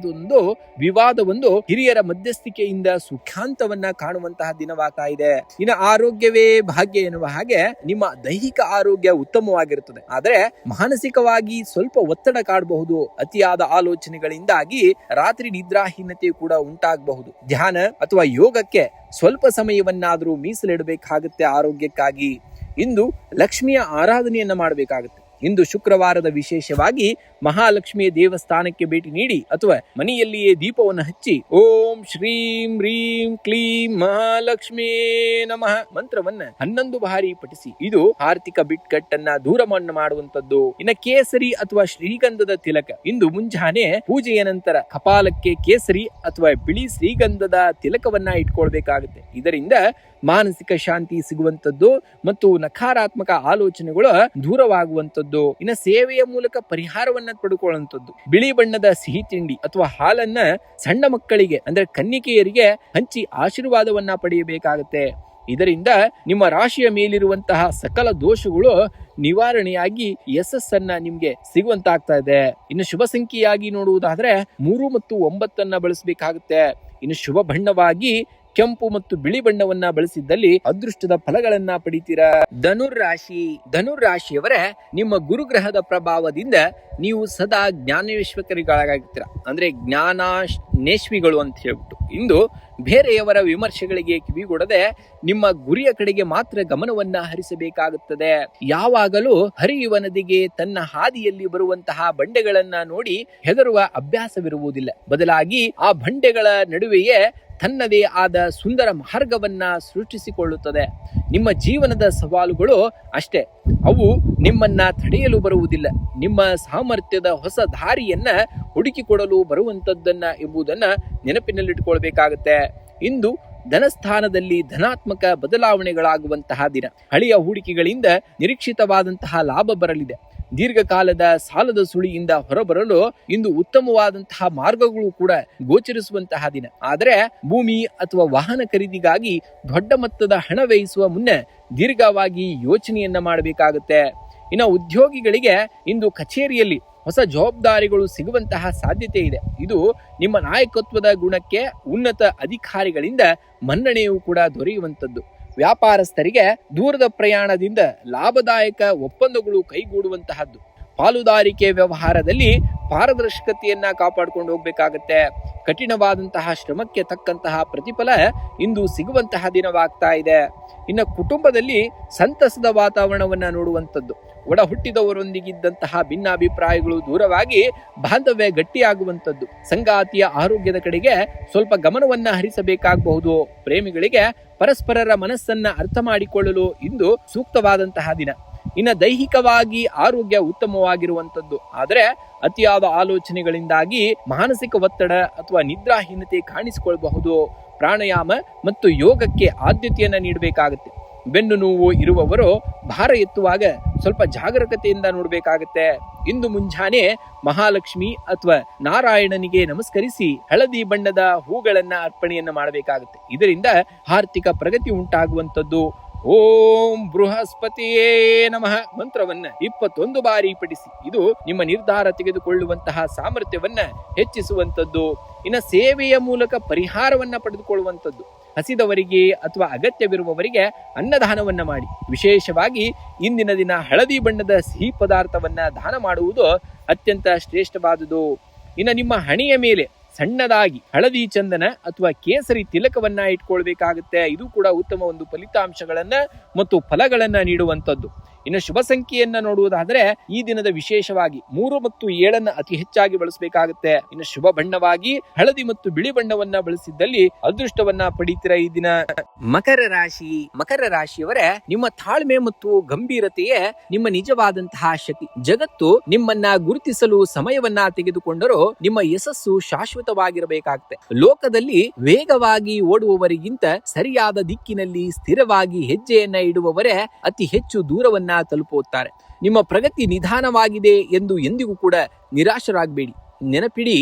ವಿವಾದವೊಂದು ಹಿರಿಯರ ಮಧ್ಯಸ್ಥಿಕೆಯಿಂದ ಸುಖಾಂತವನ್ನ ಕಾಣುವಂತಹ ದಿನವಾಗ್ತಾ ಇದೆ. ಇನ್ನು ಆರೋಗ್ಯವೇ ಭಾಗ್ಯ ಎನ್ನುವ ಹಾಗೆ ನಿಮ್ಮ ದೈಹಿಕ ಆರೋಗ್ಯ ಉತ್ತಮವಾಗಿರುತ್ತದೆ, ಆದರೆ ಮಾನಸಿಕವಾಗಿ ಸ್ವಲ್ಪ ಒತ್ತಡ ಕಾಡಬಹುದು. ಅತಿಯಾದ ಆಲೋಚನೆಗಳಿಂದಾಗಿ ರಾತ್ರಿ ನಿದ್ರಾಹೀನತೆ ಕೂಡ ಉಂಟಾಗಬಹುದು. ಧ್ಯಾನ ಅಥವಾ ಯೋಗಕ್ಕೆ ಸ್ವಲ್ಪ ಸಮಯವನ್ನಾದರೂ ಮೀಸಲಿಡಬೇಕಾಗುತ್ತೆ ಆರೋಗ್ಯಕ್ಕಾಗಿ. ಇಂದು ಲಕ್ಷ್ಮಿಯ ಆರಾಧನೆಯನ್ನ ಮಾಡಬೇಕಾಗುತ್ತೆ. ಇಂದು ಶುಕ್ರವಾರದ ವಿಶೇಷವಾಗಿ ಮಹಾಲಕ್ಷ್ಮಿಯ ದೇವಸ್ಥಾನಕ್ಕೆ ಭೇಟಿ ನೀಡಿ ಅಥವಾ ಮನೆಯಲ್ಲಿಯೇ ದೀಪವನ್ನು ಹಚ್ಚಿ ಓಂ ಶ್ರೀಂ ರೀಂ ಕ್ಲೀಂ ಮಹಾಲಕ್ಷ್ಮೀ ನಮಃ ಮಂತ್ರವನ್ನ 11 ಬಾರಿ ಪಠಿಸಿ. ಇದು ಆರ್ಥಿಕ ಬಿಕ್ಕಟ್ಟನ್ನ ದೂರ ಮಾಡುವಂತದ್ದು. ಇನ್ನ ಕೇಸರಿ ಅಥವಾ ಶ್ರೀಗಂಧದ ತಿಲಕ. ಇಂದು ಮುಂಜಾನೆ ಪೂಜೆಯ ನಂತರ ಕಪಾಲಕ್ಕೆ ಕೇಸರಿ ಅಥವಾ ಬಿಳಿ ಶ್ರೀಗಂಧದ ತಿಲಕವನ್ನ ಇಟ್ಕೊಳ್ಬೇಕಾಗುತ್ತೆ. ಇದರಿಂದ ಮಾನಸಿಕ ಶಾಂತಿ ಸಿಗುವಂತದ್ದು ಮತ್ತು ನಕಾರಾತ್ಮಕ ಆಲೋಚನೆಗಳು ದೂರವಾಗುವಂತದ್ದು. ಇನ್ನು ಸೇವೆಯ ಮೂಲಕ ಪರಿಹಾರವನ್ನ ಪಡ್ಕೊಳ್ಳುವಂಥದ್ದು. ಬಿಳಿ ಬಣ್ಣದ ಸಿಹಿ ತಿಂಡಿ ಅಥವಾ ಹಾಲನ್ನ ಸಣ್ಣ ಮಕ್ಕಳಿಗೆ ಅಂದ್ರೆ ಕನ್ನಿಕೆಯರಿಗೆ ಹಂಚಿ ಆಶೀರ್ವಾದವನ್ನ ಪಡೆಯಬೇಕಾಗುತ್ತೆ. ಇದರಿಂದ ನಿಮ್ಮ ರಾಶಿಯ ಮೇಲಿರುವಂತಹ ಸಕಲ ದೋಷಗಳು ನಿವಾರಣೆಯಾಗಿ ಯಶಸ್ಸನ್ನ ನಿಮ್ಗೆ ಸಿಗುವಂತಾಗ್ತಾ ಇದೆ. ಇನ್ನು ಶುಭ ಸಂಖ್ಯೆಯಾಗಿ ನೋಡುವುದಾದ್ರೆ 3 ಮತ್ತು 9 ಬಳಸಬೇಕಾಗುತ್ತೆ. ಇನ್ನು ಶುಭ ಬಣ್ಣವಾಗಿ ಕೆಂಪು ಮತ್ತು ಬಿಳಿ ಬಣ್ಣವನ್ನ ಬಳಸಿದ್ದಲ್ಲಿ ಅದೃಷ್ಟದ ಫಲಗಳನ್ನ ಪಡಿತೀರಾ. ಧನುರಾಶಿಯವರೇ, ನಿಮ್ಮ ಗುರುಗ್ರಹದ ಪ್ರಭಾವದಿಂದ ನೀವು ಸದಾ ಜ್ಞಾನೇಶ್ವರಿಗಳಾಗಿರ್ತೀರ, ಅಂದ್ರೆ ಜ್ಞಾನೇಶ್ವಿಗಳು ಅಂತ ಹೇಳ್ಬಿಟ್ಟು. ಇಂದು ಬೇರೆಯವರ ವಿಮರ್ಶೆಗಳಿಗೆ ಕಿವಿಗೊಡದೆ ನಿಮ್ಮ ಗುರಿಯ ಕಡೆಗೆ ಮಾತ್ರ ಗಮನವನ್ನ ಹರಿಸಬೇಕಾಗುತ್ತದೆ. ಯಾವಾಗಲೂ ಹರಿಯುವ ನದಿಗೆ ತನ್ನ ಹಾದಿಯಲ್ಲಿ ಬರುವಂತಹ ಬಂಡೆಗಳನ್ನ ನೋಡಿ ಹೆದರುವ ಅಭ್ಯಾಸವಿರುವುದಿಲ್ಲ, ಬದಲಾಗಿ ಆ ಬಂಡೆಗಳ ನಡುವೆಯೇ ತನ್ನದೇ ಆದ ಸುಂದರ ಮಾರ್ಗವನ್ನ ಸೃಷ್ಟಿಸಿಕೊಳ್ಳುತ್ತದೆ. ನಿಮ್ಮ ಜೀವನದ ಸವಾಲುಗಳು ಅಷ್ಟೇ, ಅವು ನಿಮ್ಮನ್ನ ತಡೆಯಲು ಬರುವುದಿಲ್ಲ, ನಿಮ್ಮ ಸಾಮರ್ಥ್ಯದ ಹೊಸ ದಾರಿಯನ್ನ ಹುಡುಕಿಕೊಡಲು ಬರುವಂತದ್ದನ್ನ ಎಂಬುದನ್ನ ನೆನಪಿನಲ್ಲಿಟ್ಟುಕೊಳ್ಬೇಕಾಗತ್ತೆ. ಇಂದು ಧನಸ್ಥಾನದಲ್ಲಿ ಧನಾತ್ಮಕ ಬದಲಾವಣೆಗಳಾಗುವಂತಹ ದಿನ. ಹಳೆಯ ಹೂಡಿಕೆಗಳಿಂದ ನಿರೀಕ್ಷಿತವಾದಂತಹ ಲಾಭ ಬರಲಿದೆ. ದೀರ್ಘಕಾಲದ ಸಾಲದ ಸುಳಿಯಿಂದ ಹೊರಬರಲು ಇಂದು ಉತ್ತಮವಾದಂತಹ ಮಾರ್ಗಗಳು ಕೂಡ ಗೋಚರಿಸುವಂತಹ ದಿನ. ಆದರೆ ಭೂಮಿ ಅಥವಾ ವಾಹನ ಖರೀದಿಗಾಗಿ ದೊಡ್ಡ ಮೊತ್ತದ ಹಣ ವ್ಯಯಿಸುವ ಮುನ್ನ ದೀರ್ಘವಾಗಿ ಯೋಚನೆಯನ್ನ ಮಾಡಬೇಕಾಗುತ್ತೆ. ಇನ್ನು ಉದ್ಯೋಗಿಗಳಿಗೆ ಇಂದು ಕಚೇರಿಯಲ್ಲಿ ಹೊಸ ಜವಾಬ್ದಾರಿಗಳು ಸಿಗುವಂತಹ ಸಾಧ್ಯತೆ ಇದೆ. ಇದು ನಿಮ್ಮ ನಾಯಕತ್ವದ ಗುಣಕ್ಕೆ ಉನ್ನತ ಅಧಿಕಾರಿಗಳಿಂದ ಮನ್ನಣೆಯೂ ಕೂಡ ದೊರೆಯುವಂತದ್ದು. ವ್ಯಾಪಾರಸ್ಥರಿಗೆ ದೂರದ ಪ್ರಯಾಣದಿಂದ ಲಾಭದಾಯಕ ಒಪ್ಪಂದಗಳು ಕೈಗೂಡುವಂತಹದ್ದು. ಪಾಲುದಾರಿಕೆ ವ್ಯವಹಾರದಲ್ಲಿ ಪಾರದರ್ಶಕತೆಯನ್ನ ಕಾಪಾಡ್ಕೊಂಡು ಹೋಗ್ಬೇಕಾಗತ್ತೆ. ಕಠಿಣವಾದಂತಹ ಶ್ರಮಕ್ಕೆ ತಕ್ಕಂತಹ ಪ್ರತಿಫಲ ಇಂದು ಸಿಗುವಂತಹ ದಿನವಾಗ್ತಾ ಇದೆ. ಇನ್ನು ಕುಟುಂಬದಲ್ಲಿ ಸಂತಸದ ವಾತಾವರಣವನ್ನ ನೋಡುವಂಥದ್ದು, ಒಡ ಹುಟ್ಟಿದವರೊಂದಿಗಿದ್ದಂತಹ ಭಿನ್ನಾಭಿಪ್ರಾಯಗಳು ದೂರವಾಗಿ ಬಾಂಧವ್ಯ ಗಟ್ಟಿಯಾಗುವಂಥದ್ದು, ಸಂಗಾತಿಯ ಆರೋಗ್ಯದ ಕಡೆಗೆ ಸ್ವಲ್ಪ ಗಮನವನ್ನ ಹರಿಸಬೇಕಾಗಬಹುದು. ಪ್ರೇಮಿಗಳಿಗೆ ಪರಸ್ಪರರ ಮನಸ್ಸನ್ನ ಅರ್ಥ ಮಾಡಿಕೊಳ್ಳಲು ಇಂದು ಸೂಕ್ತವಾದಂತಹ ದಿನ. ಇನ್ನು ದೈಹಿಕವಾಗಿ ಆರೋಗ್ಯ ಉತ್ತಮವಾಗಿರುವಂಥದ್ದು, ಆದರೆ ಅತಿಯಾದ ಆಲೋಚನೆಗಳಿಂದಾಗಿ ಮಾನಸಿಕ ಒತ್ತಡ ಅಥವಾ ನಿದ್ರಾಹೀನತೆ ಕಾಣಿಸಿಕೊಳ್ಳಬಹುದು. ಪ್ರಾಣಾಯಾಮ ಮತ್ತು ಯೋಗಕ್ಕೆ ಆದ್ಯತೆಯನ್ನ ನೀಡಬೇಕಾಗುತ್ತೆ. ಬೆನ್ನು ನೋವು ಇರುವವರು ಭಾರ ಎತ್ತುವಾಗ ಸ್ವಲ್ಪ ಜಾಗರೂಕತೆಯಿಂದ ನೋಡಬೇಕಾಗತ್ತೆ. ಇಂದು ಮುಂಜಾನೆ ಮಹಾಲಕ್ಷ್ಮಿ ಅಥವಾ ನಾರಾಯಣನಿಗೆ ನಮಸ್ಕರಿಸಿ ಹಳದಿ ಬಣ್ಣದ ಹೂಗಳನ್ನ ಅರ್ಪಣೆಯನ್ನ ಮಾಡಬೇಕಾಗುತ್ತೆ. ಇದರಿಂದ ಆರ್ಥಿಕ ಪ್ರಗತಿ ಉಂಟಾಗುವಂಥದ್ದು. ಓಂ ಬೃಹಸ್ಪತಿಯೇ ನಮಃ ಮಂತ್ರವನ್ನ 21 ಬಾರಿ ಪಠಿಸಿ. ಇದು ನಿಮ್ಮ ನಿರ್ಧಾರ ತೆಗೆದುಕೊಳ್ಳುವಂತಹ ಸಾಮರ್ಥ್ಯವನ್ನ ಹೆಚ್ಚಿಸುವಂಥದ್ದು. ಇನ್ನು ಸೇವೆಯ ಮೂಲಕ ಪರಿಹಾರವನ್ನ ಪಡೆದುಕೊಳ್ಳುವಂಥದ್ದು. ಹಸಿದವರಿಗೆ ಅಥವಾ ಅಗತ್ಯವಿರುವವರಿಗೆ ಅನ್ನದಾನವನ್ನ ಮಾಡಿ. ವಿಶೇಷವಾಗಿ ಇಂದಿನ ದಿನ ಹಳದಿ ಬಣ್ಣದ ಸಿಹಿ ಪದಾರ್ಥವನ್ನ ದಾನ ಮಾಡುವುದು ಅತ್ಯಂತ ಶ್ರೇಷ್ಠವಾದುದು. ಇನ್ನು ನಿಮ್ಮ ಹಣೆಯ ಮೇಲೆ ಸಣ್ಣದಾಗಿ ಹಳದಿ ಚಂದನ ಅಥವಾ ಕೇಸರಿ ತಿಲಕವನ್ನ ಇಟ್ಕೊಳ್ಬೇಕಾಗುತ್ತೆ. ಇದು ಕೂಡ ಉತ್ತಮ ಒಂದು ಫಲಿತಾಂಶಗಳನ್ನ ಮತ್ತು ಫಲಗಳನ್ನ ನೀಡುವಂಥದ್ದು. ಇನ್ನು ಶುಭ ಸಂಖ್ಯೆಯನ್ನ ನೋಡುವುದಾದ್ರೆ ಈ ದಿನದ ವಿಶೇಷವಾಗಿ 3 ಮತ್ತು 7 ಅತಿ ಹೆಚ್ಚಾಗಿ ಬಳಸಬೇಕಾಗುತ್ತೆ. ಇನ್ನು ಶುಭ ಬಣ್ಣವಾಗಿ ಹಳದಿ ಮತ್ತು ಬಿಳಿ ಬಣ್ಣವನ್ನ ಬಳಸಿದ್ದಲ್ಲಿ ಅದೃಷ್ಟವನ್ನ ಪಡಿತೀರಾ ಈ ದಿನ. ಮಕರ ರಾಶಿ. ಮಕರ ರಾಶಿಯವರೇ, ನಿಮ್ಮ ತಾಳ್ಮೆ ಮತ್ತು ಗಂಭೀರತೆಯೇ ನಿಮ್ಮ ನಿಜವಾದಂತಹ ಶಕ್ತಿ. ಜಗತ್ತು ನಿಮ್ಮನ್ನ ಗುರುತಿಸಲು ಸಮಯವನ್ನ ತೆಗೆದುಕೊಂಡರೂ ನಿಮ್ಮ ಯಶಸ್ಸು ಶಾಶ್ವತವಾಗಿರಬೇಕಾಗುತ್ತೆ. ಲೋಕದಲ್ಲಿ ವೇಗವಾಗಿ ಓಡುವವರಿಗಿಂತ ಸರಿಯಾದ ದಿಕ್ಕಿನಲ್ಲಿ ಸ್ಥಿರವಾಗಿ ಹೆಜ್ಜೆಯನ್ನ ಇಡುವವರೇ ಅತಿ ಹೆಚ್ಚು ದೂರವನ್ನ ತಲುಪುತ್ತಾರೆ. ನಿಮ್ಮ ಪ್ರಗತಿ ನಿಧಾನವಾಗಿದೆ ಎಂದು ಎಂದಿಗೂ ಕೂಡ ನಿರಾಶರಾಗಬೇಡಿ. ನೆನಪಿಡಿ,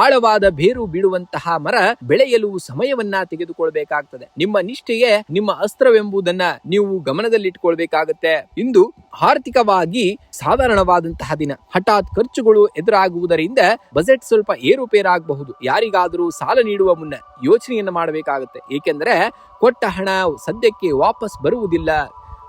ಆಳವಾದ ಬೇರು ಬೀಳುವಂತಹ ಮರ ಬೆಳೆಯಲು ಸಮಯವನ್ನ ತೆಗೆದುಕೊಳ್ಬೇಕಾಗ್ತದೆ. ನಿಮ್ಮ ನಿಷ್ಠೆಯೇ ನಿಮ್ಮ ಅಸ್ತ್ರವೆಂಬುದನ್ನ ನೀವು ಗಮನದಲ್ಲಿಟ್ಕೊಳ್ಬೇಕಾಗತ್ತೆ. ಇಂದು ಆರ್ಥಿಕವಾಗಿ ಸಾಧಾರಣವಾದಂತಹ ದಿನ. ಹಠಾತ್ ಖರ್ಚುಗಳು ಎದುರಾಗುವುದರಿಂದ ಬಜೆಟ್ ಸ್ವಲ್ಪ ಏರುಪೇರಾಗಬಹುದು. ಯಾರಿಗಾದರೂ ಸಾಲ ನೀಡುವ ಮುನ್ನ ಯೋಚನೆಯನ್ನ ಮಾಡಬೇಕಾಗತ್ತೆ. ಏಕೆಂದರೆ ಕೊಟ್ಟ ಹಣ ಸದ್ಯಕ್ಕೆ ವಾಪಸ್ ಬರುವುದಿಲ್ಲ.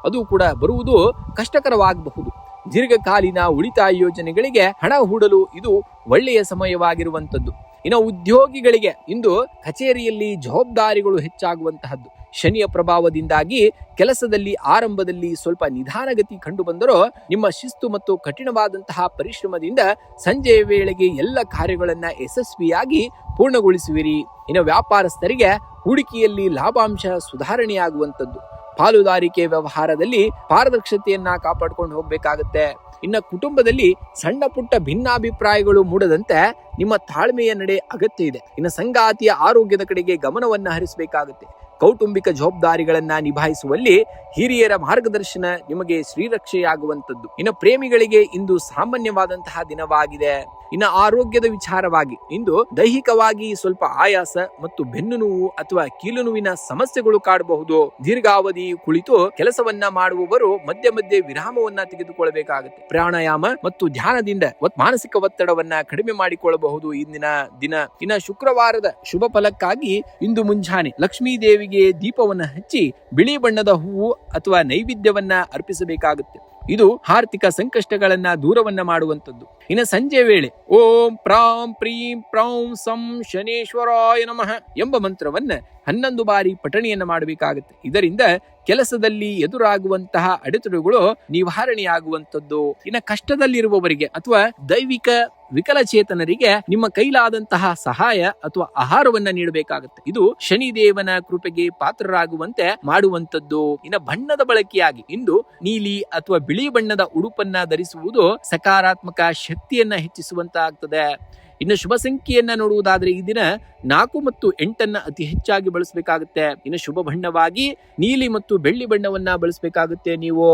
ಅದು ಕೂಡ ಬರುವುದು ಕಷ್ಟಕರವಾಗಬಹುದು. ದೀರ್ಘಕಾಲೀನ ಉಳಿತಾಯ ಯೋಜನೆಗಳಿಗೆ ಹಣ ಹೂಡಲು ಇದು ಒಳ್ಳೆಯ ಸಮಯವಾಗಿರುವಂತದ್ದು. ಇನ್ನು ಉದ್ಯೋಗಿಗಳಿಗೆ ಇಂದು ಕಚೇರಿಯಲ್ಲಿ ಜವಾಬ್ದಾರಿಗಳು ಹೆಚ್ಚಾಗುವಂತಹದ್ದು. ಶನಿಯ ಪ್ರಭಾವದಿಂದಾಗಿ ಕೆಲಸದಲ್ಲಿ ಆರಂಭದಲ್ಲಿ ಸ್ವಲ್ಪ ನಿಧಾನಗತಿ ಕಂಡು ಬಂದರೂ ನಿಮ್ಮ ಶಿಸ್ತು ಮತ್ತು ಕಠಿಣವಾದಂತಹ ಪರಿಶ್ರಮದಿಂದ ಸಂಜೆಯ ವೇಳೆಗೆ ಎಲ್ಲ ಕಾರ್ಯಗಳನ್ನ ಯಶಸ್ವಿಯಾಗಿ ಪೂರ್ಣಗೊಳಿಸುವಿರಿ. ಇನ್ನು ವ್ಯಾಪಾರಸ್ಥರಿಗೆ ಹೂಡಿಕೆಯಲ್ಲಿ ಲಾಭಾಂಶ ಸುಧಾರಣೆಯಾಗುವಂತದ್ದು. ಪಾಲುದಾರಿಕೆ ವ್ಯವಹಾರದಲ್ಲಿ ಪಾರದರ್ಶತೆಯನ್ನ ಕಾಪಾಡಿಕೊಂಡು ಹೋಗ್ಬೇಕಾಗತ್ತೆ. ಇನ್ನು ಕುಟುಂಬದಲ್ಲಿ ಸಣ್ಣ ಪುಟ್ಟ ಭಿನ್ನಾಭಿಪ್ರಾಯಗಳು ಮೂಡದಂತೆ ನಿಮ್ಮ ತಾಳ್ಮೆಯ ನಡೆ ಅಗತ್ಯ ಇದೆ. ಇನ್ನು ಸಂಗಾತಿಯ ಆರೋಗ್ಯದ ಕಡೆಗೆ ಗಮನವನ್ನ ಹರಿಸಬೇಕಾಗುತ್ತೆ. ಕೌಟುಂಬಿಕ ಜವಾಬ್ದಾರಿಗಳನ್ನ ನಿಭಾಯಿಸುವಲ್ಲಿ ಹಿರಿಯರ ಮಾರ್ಗದರ್ಶನ ನಿಮಗೆ ಶ್ರೀರಕ್ಷೆಯಾಗುವಂತದ್ದು. ಇನ್ನು ಪ್ರೇಮಿಗಳಿಗೆ ಇಂದು ಸಾಮಾನ್ಯವಾದಂತಹ ದಿನವಾಗಿದೆ. ಇನ್ನು ಆರೋಗ್ಯದ ವಿಚಾರವಾಗಿ ಇಂದು ದೈಹಿಕವಾಗಿ ಸ್ವಲ್ಪ ಆಯಾಸ ಮತ್ತು ಬೆನ್ನು ನೋವು ಅಥವಾ ಕೀಲು ನೋವಿನ ಸಮಸ್ಯೆಗಳು ಕಾಡಬಹುದು. ದೀರ್ಘಾವಧಿ ಕುಳಿತು ಕೆಲಸವನ್ನ ಮಾಡುವವರು ಮಧ್ಯೆ ಮಧ್ಯೆ ವಿರಾಮವನ್ನ ತೆಗೆದುಕೊಳ್ಳಬೇಕಾಗುತ್ತೆ. ಪ್ರಾಣಾಯಾಮ ಮತ್ತು ಧ್ಯಾನದಿಂದ ಮಾನಸಿಕ ಒತ್ತಡವನ್ನ ಕಡಿಮೆ ಮಾಡಿಕೊಳ್ಳಬಹುದು ಇಂದಿನ ದಿನ. ಇನ್ನು ಶುಕ್ರವಾರದ ಶುಭ ಫಲಕ್ಕಾಗಿ ಇಂದು ಮುಂಜಾನೆ ಲಕ್ಷ್ಮೀ ದೇವಿಗೆ ದೀಪವನ್ನ ಹಚ್ಚಿ ಬಿಳಿ ಬಣ್ಣದ ಹೂವು ಅಥವಾ ನೈವೇದ್ಯವನ್ನ ಅರ್ಪಿಸಬೇಕಾಗುತ್ತೆ. ಇದು ಆರ್ಥಿಕ ಸಂಕಷ್ಟಗಳನ್ನ ದೂರವನ್ನ ಮಾಡುವಂತದ್ದು. ಇನ್ನು ಸಂಜೆ ವೇಳೆ ಓಂ ಪ್ರಾಂ ಪ್ರೀಂ ಪ್ರೌಂ ಸಂ ಶನೇಶ್ವರಾಯ ನಮಃ ಎಂಬ ಮಂತ್ರವನ್ನ 11 ಬಾರಿ ಪಠಣೆಯನ್ನ ಮಾಡಬೇಕಾಗುತ್ತೆ. ಇದರಿಂದ ಕೆಲಸದಲ್ಲಿ ಎದುರಾಗುವಂತಹ ಅಡೆತಡೆಗಳು ನಿವಾರಣೆಯಾಗುವಂತದ್ದು. ಇನ್ನು ಕಷ್ಟದಲ್ಲಿರುವವರಿಗೆ ಅಥವಾ ದೈವಿಕ ವಿಕಲಚೇತನರಿಗೆ ನಿಮ್ಮ ಕೈಲಾದಂತಹ ಸಹಾಯ ಅಥವಾ ಆಹಾರವನ್ನ ನೀಡಬೇಕಾಗುತ್ತೆ. ಇದು ಶನಿದೇವನ ಕೃಪೆಗೆ ಪಾತ್ರರಾಗುವಂತೆ ಮಾಡುವಂತದ್ದು. ಇನ್ನು ಬಣ್ಣದ ಬಳಕೆಯಾಗಿ ಇಂದು ನೀಲಿ ಅಥವಾ ಬಿಳಿ ಬಣ್ಣದ ಉಡುಪನ್ನ ಧರಿಸುವುದು ಸಕಾರಾತ್ಮಕ ಶಕ್ತಿಯನ್ನ ಹೆಚ್ಚಿಸುವಂತಾಗ್ತದೆ. ಇನ್ನು ಶುಭ ಸಂಖ್ಯೆಯನ್ನ ನೋಡುವುದಾದ್ರೆ ಈ ದಿನ 4 ಮತ್ತು 8 ಅತಿ ಹೆಚ್ಚಾಗಿ ಬಳಸಬೇಕಾಗುತ್ತೆ. ಇನ್ನು ಶುಭ ಬಣ್ಣವಾಗಿ ನೀಲಿ ಮತ್ತು ಬೆಳ್ಳಿ ಬಣ್ಣವನ್ನ ಬಳಸಬೇಕಾಗುತ್ತೆ ನೀವು.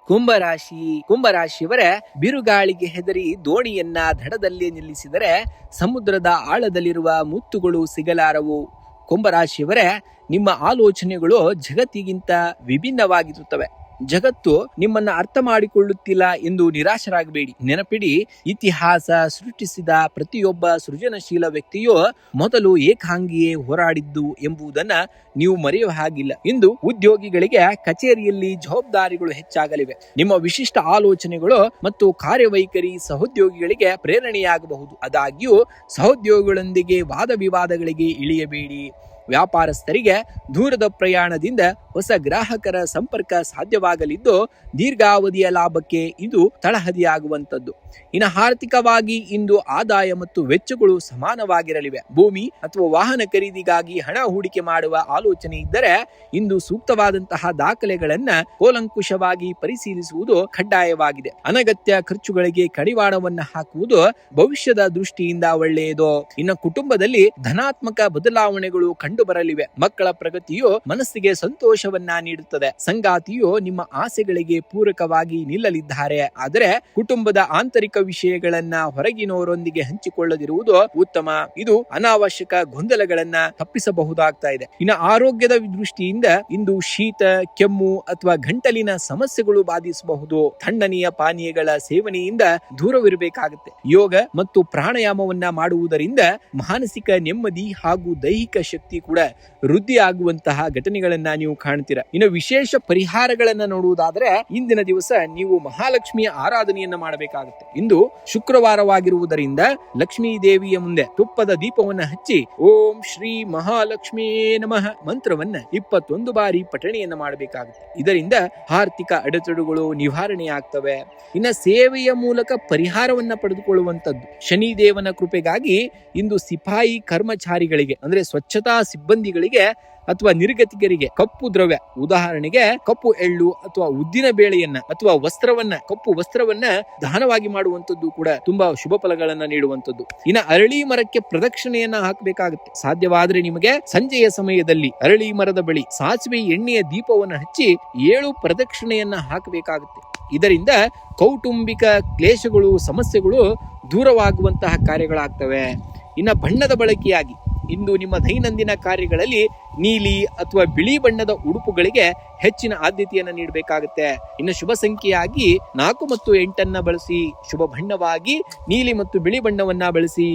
ಕುಂಭರಾಶಿ. ಕುಂಭರಾಶಿಯವರೇ, ಬಿರುಗಾಳಿಗೆ ಹೆದರಿ ದೋಣಿಯನ್ನ ದಡದಲ್ಲಿ ನಿಲ್ಲಿಸಿದರೆ ಸಮುದ್ರದ ಆಳದಲ್ಲಿರುವ ಮುತ್ತುಗಳು ಸಿಗಲಾರವು. ಕುಂಭರಾಶಿಯವರೇ, ನಿಮ್ಮ ಆಲೋಚನೆಗಳು ಜಗತ್ತಿಗಿಂತ ವಿಭಿನ್ನವಾಗಿರುತ್ತವೆ. ಜಗತ್ತು ನಿಮ್ಮನ್ನ ಅರ್ಥ ಮಾಡಿಕೊಳ್ಳುತ್ತಿಲ್ಲ ಎಂದು ನಿರಾಶರಾಗಬೇಡಿ. ನೆನಪಿಡಿ, ಇತಿಹಾಸ ಸೃಷ್ಟಿಸಿದ ಪ್ರತಿಯೊಬ್ಬ ಸೃಜನಶೀಲ ವ್ಯಕ್ತಿಯು ಮೊದಲು ಏಕಾಂಗಿಯೇ ಹೋರಾಡಿದ್ದು ಎಂಬುದನ್ನ ನೀವು ಮರೆಯುವ ಹಾಗಿಲ್ಲ. ಇಂದು ಉದ್ಯೋಗಿಗಳಿಗೆ ಕಚೇರಿಯಲ್ಲಿ ಜವಾಬ್ದಾರಿಗಳು ಹೆಚ್ಚಾಗಲಿವೆ. ನಿಮ್ಮ ವಿಶಿಷ್ಟ ಆಲೋಚನೆಗಳು ಮತ್ತು ಕಾರ್ಯವೈಖರಿ ಸಹೋದ್ಯೋಗಿಗಳಿಗೆ ಪ್ರೇರಣೆಯಾಗಬಹುದು. ಆದಾಗ್ಯೂ ಸಹೋದ್ಯೋಗಿಗಳೊಂದಿಗೆ ವಾದ ವಿವಾದಗಳಿಗೆ ಇಳಿಯಬೇಡಿ. ವ್ಯಾಪಾರಸ್ಥರಿಗೆ ದೂರದ ಪ್ರಯಾಣದಿಂದ ಹೊಸ ಗ್ರಾಹಕರ ಸಂಪರ್ಕ ಸಾಧ್ಯವಾಗಲಿದ್ದು ದೀರ್ಘಾವಧಿಯ ಲಾಭಕ್ಕೆ ಇದು ತಳಹದಿಯಾಗುವಂತದ್ದು. ಇನ್ನು ಆರ್ಥಿಕವಾಗಿ ಇಂದು ಆದಾಯ ಮತ್ತು ವೆಚ್ಚಗಳು ಸಮಾನವಾಗಿರಲಿವೆ. ಭೂಮಿ ಅಥವಾ ವಾಹನ ಖರೀದಿಗಾಗಿ ಹಣ ಹೂಡಿಕೆ ಮಾಡುವ ಆಲೋಚನೆ ಇದ್ದರೆ ಇಂದು ಸೂಕ್ತವಾದಂತಹ ದಾಖಲೆಗಳನ್ನ ಕೂಲಂಕುಷವಾಗಿ ಪರಿಶೀಲಿಸುವುದು ಕಡ್ಡಾಯವಾಗಿದೆ. ಅನಗತ್ಯ ಖರ್ಚುಗಳಿಗೆ ಕಡಿವಾಣವನ್ನ ಹಾಕುವುದು ಭವಿಷ್ಯದ ದೃಷ್ಟಿಯಿಂದ ಒಳ್ಳೆಯದು. ಇನ್ನು ಕುಟುಂಬದಲ್ಲಿ ಧನಾತ್ಮಕ ಬದಲಾವಣೆಗಳು ಕಂಡು ಬರಲಿವೆ. ಮಕ್ಕಳ ಪ್ರಗತಿಯು ಮನಸ್ಸಿಗೆ ಸಂತೋಷವನ್ನ ನೀಡುತ್ತದೆ. ಸಂಗಾತಿಯು ನಿಮ್ಮ ಆಸೆಗಳಿಗೆ ಪೂರಕವಾಗಿ ನಿಲ್ಲಲಿದ್ದಾರೆ. ಆದರೆ ಕುಟುಂಬದ ಆಂತರಿಕ ವಿಷಯಗಳನ್ನ ಹೊರಗಿನವರೊಂದಿಗೆ ಹಂಚಿಕೊಳ್ಳದಿರುವುದು ಉತ್ತಮ. ಇದು ಅನಾವಶ್ಯಕ ಗೊಂದಲಗಳನ್ನ ತಪ್ಪಿಸಬಹುದಾಗ್ತಾ ಇದೆ. ಇನ್ನು ಆರೋಗ್ಯದ ದೃಷ್ಟಿಯಿಂದ ಇಂದು ಶೀತ, ಕೆಮ್ಮು ಅಥವಾ ಗಂಟಲಿನ ಸಮಸ್ಯೆಗಳು ಬಾಧಿಸಬಹುದು. ತಣ್ಣನೆಯ ಪಾನೀಯಗಳ ಸೇವನೆಯಿಂದ ದೂರವಿರಬೇಕಾಗುತ್ತೆ. ಯೋಗ ಮತ್ತು ಪ್ರಾಣಾಯಾಮವನ್ನ ಮಾಡುವುದರಿಂದ ಮಾನಸಿಕ ನೆಮ್ಮದಿ ಹಾಗೂ ದೈಹಿಕ ಶಕ್ತಿ ಕೂಡ ವೃದ್ಧಿ ಆಗುವಂತಹ ಘಟನೆಗಳನ್ನ ನೀವು ಕಾಣ್ತೀರಾ. ಇನ್ನು ವಿಶೇಷ ಪರಿಹಾರಗಳನ್ನ ನೋಡುವುದಾದ್ರೆ ಇಂದಿನ ದಿವಸ ನೀವು ಮಹಾಲಕ್ಷ್ಮಿಯ ಆರಾಧನೆಯನ್ನ ಮಾಡಬೇಕಾಗುತ್ತೆ. ಇಂದು ಶುಕ್ರವಾರವಾಗಿರುವುದರಿಂದ ಲಕ್ಷ್ಮೀ ದೇವಿಯ ಮುಂದೆ ತುಪ್ಪದ ದೀಪವನ್ನ ಹಚ್ಚಿ ಓಂ ಶ್ರೀ ಮಹಾಲಕ್ಷ್ಮಿಯೇ ನಮಃ ಮಂತ್ರವನ್ನ 21 ಬಾರಿ ಪಠಣೆಯನ್ನ ಮಾಡಬೇಕಾಗುತ್ತೆ. ಇದರಿಂದ ಆರ್ಥಿಕ ಅಡೆತಡೆಗಳು ನಿವಾರಣೆ ಆಗ್ತವೆ. ಇನ್ನು ಸೇವೆಯ ಮೂಲಕ ಪರಿಹಾರವನ್ನ ಪಡೆದುಕೊಳ್ಳುವಂತದ್ದು. ಶನಿದೇವನ ಕೃಪೆಗಾಗಿ ಇಂದು ಸಿಪಾಯಿ ಕರ್ಮಚಾರಿಗಳಿಗೆ ಅಂದ್ರೆ ಸ್ವಚ್ಛತಾ ಸಿಬ್ಬಂದಿಗಳಿಗೆ ಅಥವಾ ನಿರ್ಗತಿಕರಿಗೆ ಕಪ್ಪು ದ್ರವ್ಯ, ಉದಾಹರಣೆಗೆ ಕಪ್ಪು ಎಳ್ಳು ಅಥವಾ ಉದ್ದಿನ ಬೇಳೆಯನ್ನ ಅಥವಾ ಕಪ್ಪು ವಸ್ತ್ರವನ್ನ ದಾನವಾಗಿ ಮಾಡುವಂತದ್ದು ಕೂಡ ತುಂಬಾ ಶುಭ ಫಲಗಳನ್ನ ನೀಡುವಂತದ್ದು. ಇನ್ನು ಅರಳಿ ಮರಕ್ಕೆ ಪ್ರದಕ್ಷಿಣೆಯನ್ನ ಹಾಕಬೇಕಾಗುತ್ತೆ. ಸಾಧ್ಯವಾದ್ರೆ ನಿಮಗೆ ಸಂಜೆಯ ಸಮಯದಲ್ಲಿ ಅರಳಿ ಮರದ ಬಳಿ ಸಾಸಿವೆ ಎಣ್ಣೆಯ ದೀಪವನ್ನ ಹಚ್ಚಿ 7 ಪ್ರದಕ್ಷಿಣೆಯನ್ನ ಹಾಕಬೇಕಾಗುತ್ತೆ. ಇದರಿಂದ ಕೌಟುಂಬಿಕ ಕ್ಲೇಶಗಳು, ಸಮಸ್ಯೆಗಳು ದೂರವಾಗುವಂತಹ ಕಾರ್ಯಗಳಾಗ್ತವೆ. ಇನ್ನು ಬಣ್ಣದ ಬಳಕೆಯಾಗಿ ಇಂದು ನಿಮ್ಮ ದೈನಂದಿನ ಕಾರ್ಯಗಳಲ್ಲಿ ನೀಲಿ ಅಥವಾ ಬಿಳಿ ಬಣ್ಣದ ಉಡುಪುಗಳಿಗೆ ಹೆಚ್ಚಿನ ಆದ್ಯತೆಯನ್ನು ನೀಡಬೇಕಾಗುತ್ತೆ. ಇನ್ನು ಶುಭ ಸಂಖ್ಯೆಯಾಗಿ 4 ಮತ್ತು 8 ಬಳಸಿ. ಶುಭ ಬಣ್ಣವಾಗಿ ನೀಲಿ ಮತ್ತು ಬಿಳಿ ಬಣ್ಣವನ್ನ ಬಳಸಿ.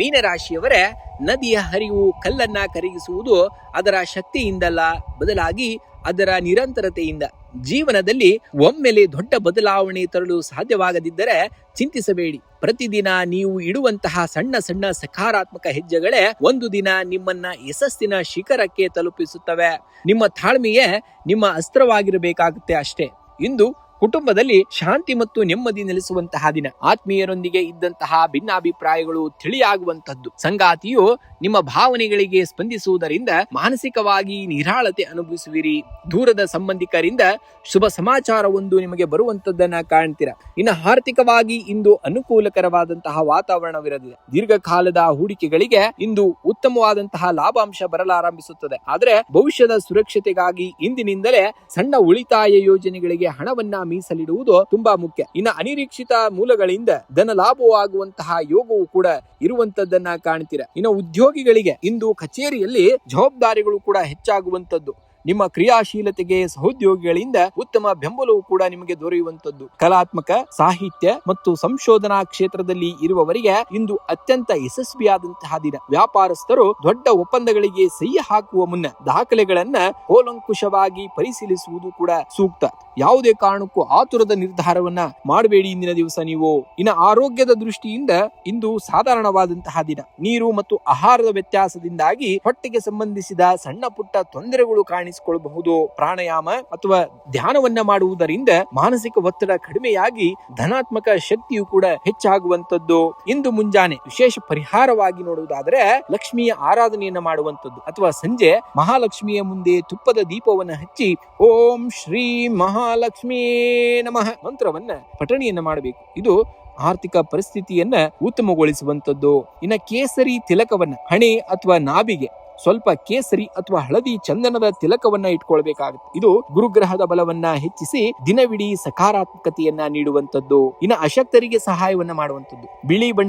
ಮೀನರಾಶಿಯವರೇ, ನದಿಯ ಹರಿವು ಕಲ್ಲನ್ನ ಕರಗಿಸುವುದು ಅದರ ಶಕ್ತಿಯಿಂದಲ್ಲ, ಬದಲಾಗಿ ಅದರ ನಿರಂತರತೆಯಿಂದ. ಜೀವನದಲ್ಲಿ ಒಮ್ಮೆಲೆ ದೊಡ್ಡ ಬದಲಾವಣೆ ತರಲು ಸಾಧ್ಯವಾಗದಿದ್ದರೆ ಚಿಂತಿಸಬೇಡಿ. ಪ್ರತಿದಿನ ನೀವು ಇಡುವಂತಹ ಸಣ್ಣ ಸಣ್ಣ ಸಕಾರಾತ್ಮಕ ಹೆಜ್ಜೆಗಳೇ ಒಂದು ದಿನ ನಿಮ್ಮನ್ನ ಯಶಸ್ಸಿನ ಶಿಖರಕ್ಕೆ ತಲುಪಿಸುತ್ತವೆ. ನಿಮ್ಮ ತಾಳ್ಮೆಯೇ ನಿಮ್ಮ ಅಸ್ತ್ರವಾಗಿರಬೇಕಾಗುತ್ತೆ ಅಷ್ಟೇ. ಇಂದು ಕುಟುಂಬದಲ್ಲಿ ಶಾಂತಿ ಮತ್ತು ನೆಮ್ಮದಿ ನೆಲೆಸುವಂತಹ ದಿನ. ಆತ್ಮೀಯರೊಂದಿಗೆ ಇದ್ದಂತಹ ಭಿನ್ನಾಭಿಪ್ರಾಯಗಳು ತಿಳಿಯಾಗುವಂತದ್ದು. ಸಂಗಾತಿಯು ನಿಮ್ಮ ಭಾವನೆಗಳಿಗೆ ಸ್ಪಂದಿಸುವುದರಿಂದ ಮಾನಸಿಕವಾಗಿ ನಿರಾಳತೆ ಅನುಭವಿಸುವಿರಿ. ದೂರದ ಸಂಬಂಧಿಕರಿಂದ ಶುಭ ಸಮಾಚಾರವೊಂದು ನಿಮಗೆ ಬರುವಂತದ್ದನ್ನ ಕಾಣ್ತೀರಾ. ಇನ್ನು ಆರ್ಥಿಕವಾಗಿ ಇಂದು ಅನುಕೂಲಕರವಾದಂತಹ ವಾತಾವರಣವಿರಲಿದೆ. ದೀರ್ಘಕಾಲದ ಹೂಡಿಕೆಗಳಿಗೆ ಇಂದು ಉತ್ತಮವಾದಂತಹ ಲಾಭಾಂಶ ಬರಲಾರಂಭಿಸುತ್ತದೆ. ಆದರೆ ಭವಿಷ್ಯದ ಸುರಕ್ಷತೆಗಾಗಿ ಇಂದಿನಿಂದಲೇ ಸಣ್ಣ ಉಳಿತಾಯ ಯೋಜನೆಗಳಿಗೆ ಹಣವನ್ನ ಮೀಸಲಿಡುವುದು ತುಂಬಾ ಮುಖ್ಯ. ಇನ್ನು ಅನಿರೀಕ್ಷಿತ ಮೂಲಗಳಿಂದ ಧನ ಲಾಭವಾಗುವಂತಹ ಯೋಗವು ಕೂಡ ಇರುವಂತದ್ದನ್ನ ಕಾಣ್ತೀರಾ. ಇನ್ನು ಉದ್ಯೋಗಿಗಳಿಗೆ ಇಂದು ಕಚೇರಿಯಲ್ಲಿ ಜವಾಬ್ದಾರಿಗಳು ಕೂಡ ಹೆಚ್ಚಾಗುವಂತದ್ದು. ನಿಮ್ಮ ಕ್ರಿಯಾಶೀಲತೆಗೆ ಸಹೋದ್ಯೋಗಿಗಳಿಂದ ಉತ್ತಮ ಬೆಂಬಲವು ಕೂಡ ನಿಮಗೆ ದೊರೆಯುವಂತದ್ದು. ಕಲಾತ್ಮಕ, ಸಾಹಿತ್ಯ ಮತ್ತು ಸಂಶೋಧನಾ ಕ್ಷೇತ್ರದಲ್ಲಿ ಇರುವವರಿಗೆ ಇಂದು ಅತ್ಯಂತ ಯಶಸ್ವಿಯಾದಂತಹ ದಿನ. ವ್ಯಾಪಾರಸ್ಥರು ದೊಡ್ಡ ಒಪ್ಪಂದಗಳಿಗೆ ಸಹಿ ಹಾಕುವ ಮುನ್ನ ದಾಖಲೆಗಳನ್ನ ಕೂಲಂಕುಷವಾಗಿ ಪರಿಶೀಲಿಸುವುದು ಕೂಡ ಸೂಕ್ತ. ಯಾವುದೇ ಕಾರಣಕ್ಕೂ ಆತುರದ ನಿರ್ಧಾರವನ್ನ ಮಾಡಬೇಡಿ ಇಂದಿನ ದಿವಸ ನೀವು. ಇನ್ನು ಆರೋಗ್ಯದ ದೃಷ್ಟಿಯಿಂದ ಇಂದು ಸಾಧಾರಣವಾದಂತಹ ದಿನ. ನೀರು ಮತ್ತು ಆಹಾರದ ವ್ಯತ್ಯಾಸದಿಂದಾಗಿ ಹೊಟ್ಟೆಗೆ ಸಂಬಂಧಿಸಿದ ಸಣ್ಣ ಪುಟ್ಟ ತೊಂದರೆಗಳು ಕಾಣಿಸಿಕೊಳ್ಳಬಹುದು. ಪ್ರಾಣಾಯಾಮ ಅಥವಾ ಧ್ಯಾನವನ್ನ ಮಾಡುವುದರಿಂದ ಮಾನಸಿಕ ಒತ್ತಡ ಕಡಿಮೆಯಾಗಿ ಧನಾತ್ಮಕ ಶಕ್ತಿಯು ಕೂಡ ಹೆಚ್ಚಾಗುವಂತದ್ದು. ಇಂದು ಮುಂಜಾನೆ ವಿಶೇಷ ಪರಿಹಾರವಾಗಿ ನೋಡುವುದಾದರೆ ಲಕ್ಷ್ಮಿಯ ಆರಾಧನೆಯನ್ನ ಮಾಡುವಂತದ್ದು ಅಥವಾ ಸಂಜೆ ಮಹಾಲಕ್ಷ್ಮಿಯ ಮುಂದೆ ತುಪ್ಪದ ದೀಪವನ್ನ ಹಚ್ಚಿ ಓಂ ಶ್ರೀ ಮಹಾಲಕ್ಷ್ಮಿಯೇ ನಮಃ ಮಂತ್ರವನ್ನ ಪಠಣೆಯನ್ನ ಮಾಡಬೇಕು. ಇದು ಆರ್ಥಿಕ ಪರಿಸ್ಥಿತಿಯನ್ನ ಉತ್ತಮಗೊಳಿಸುವಂತದ್ದು. ಇನ್ನ ಕೇಸರಿ ತಿಲಕವನ್ನ ಹಣೆ ಅಥವಾ ನಾಭಿಗೆ ಸ್ವಲ್ಪ ಕೇಸರಿ ಅಥವಾ ಹಳದಿ ಚಂದನದ ತಿಲಕವನ್ನ ಇಟ್ಕೊಳ್ಬೇಕಾಗುತ್ತೆ. ಇದು ಗುರುಗ್ರಹದ ಬಲವನ್ನ ಹೆಚ್ಚಿಸಿ ದಿನವಿಡೀ ಸಕಾರಾತ್ಮಕತೆಯನ್ನ ನೀಡುವಂತದ್ದು. ಇನ್ನು ಅಶಕ್ತರಿಗೆ ಸಹಾಯವನ್ನ ಮಾಡುವಂತದ್ದು. ಬಿಳಿ ಬಣ್ಣ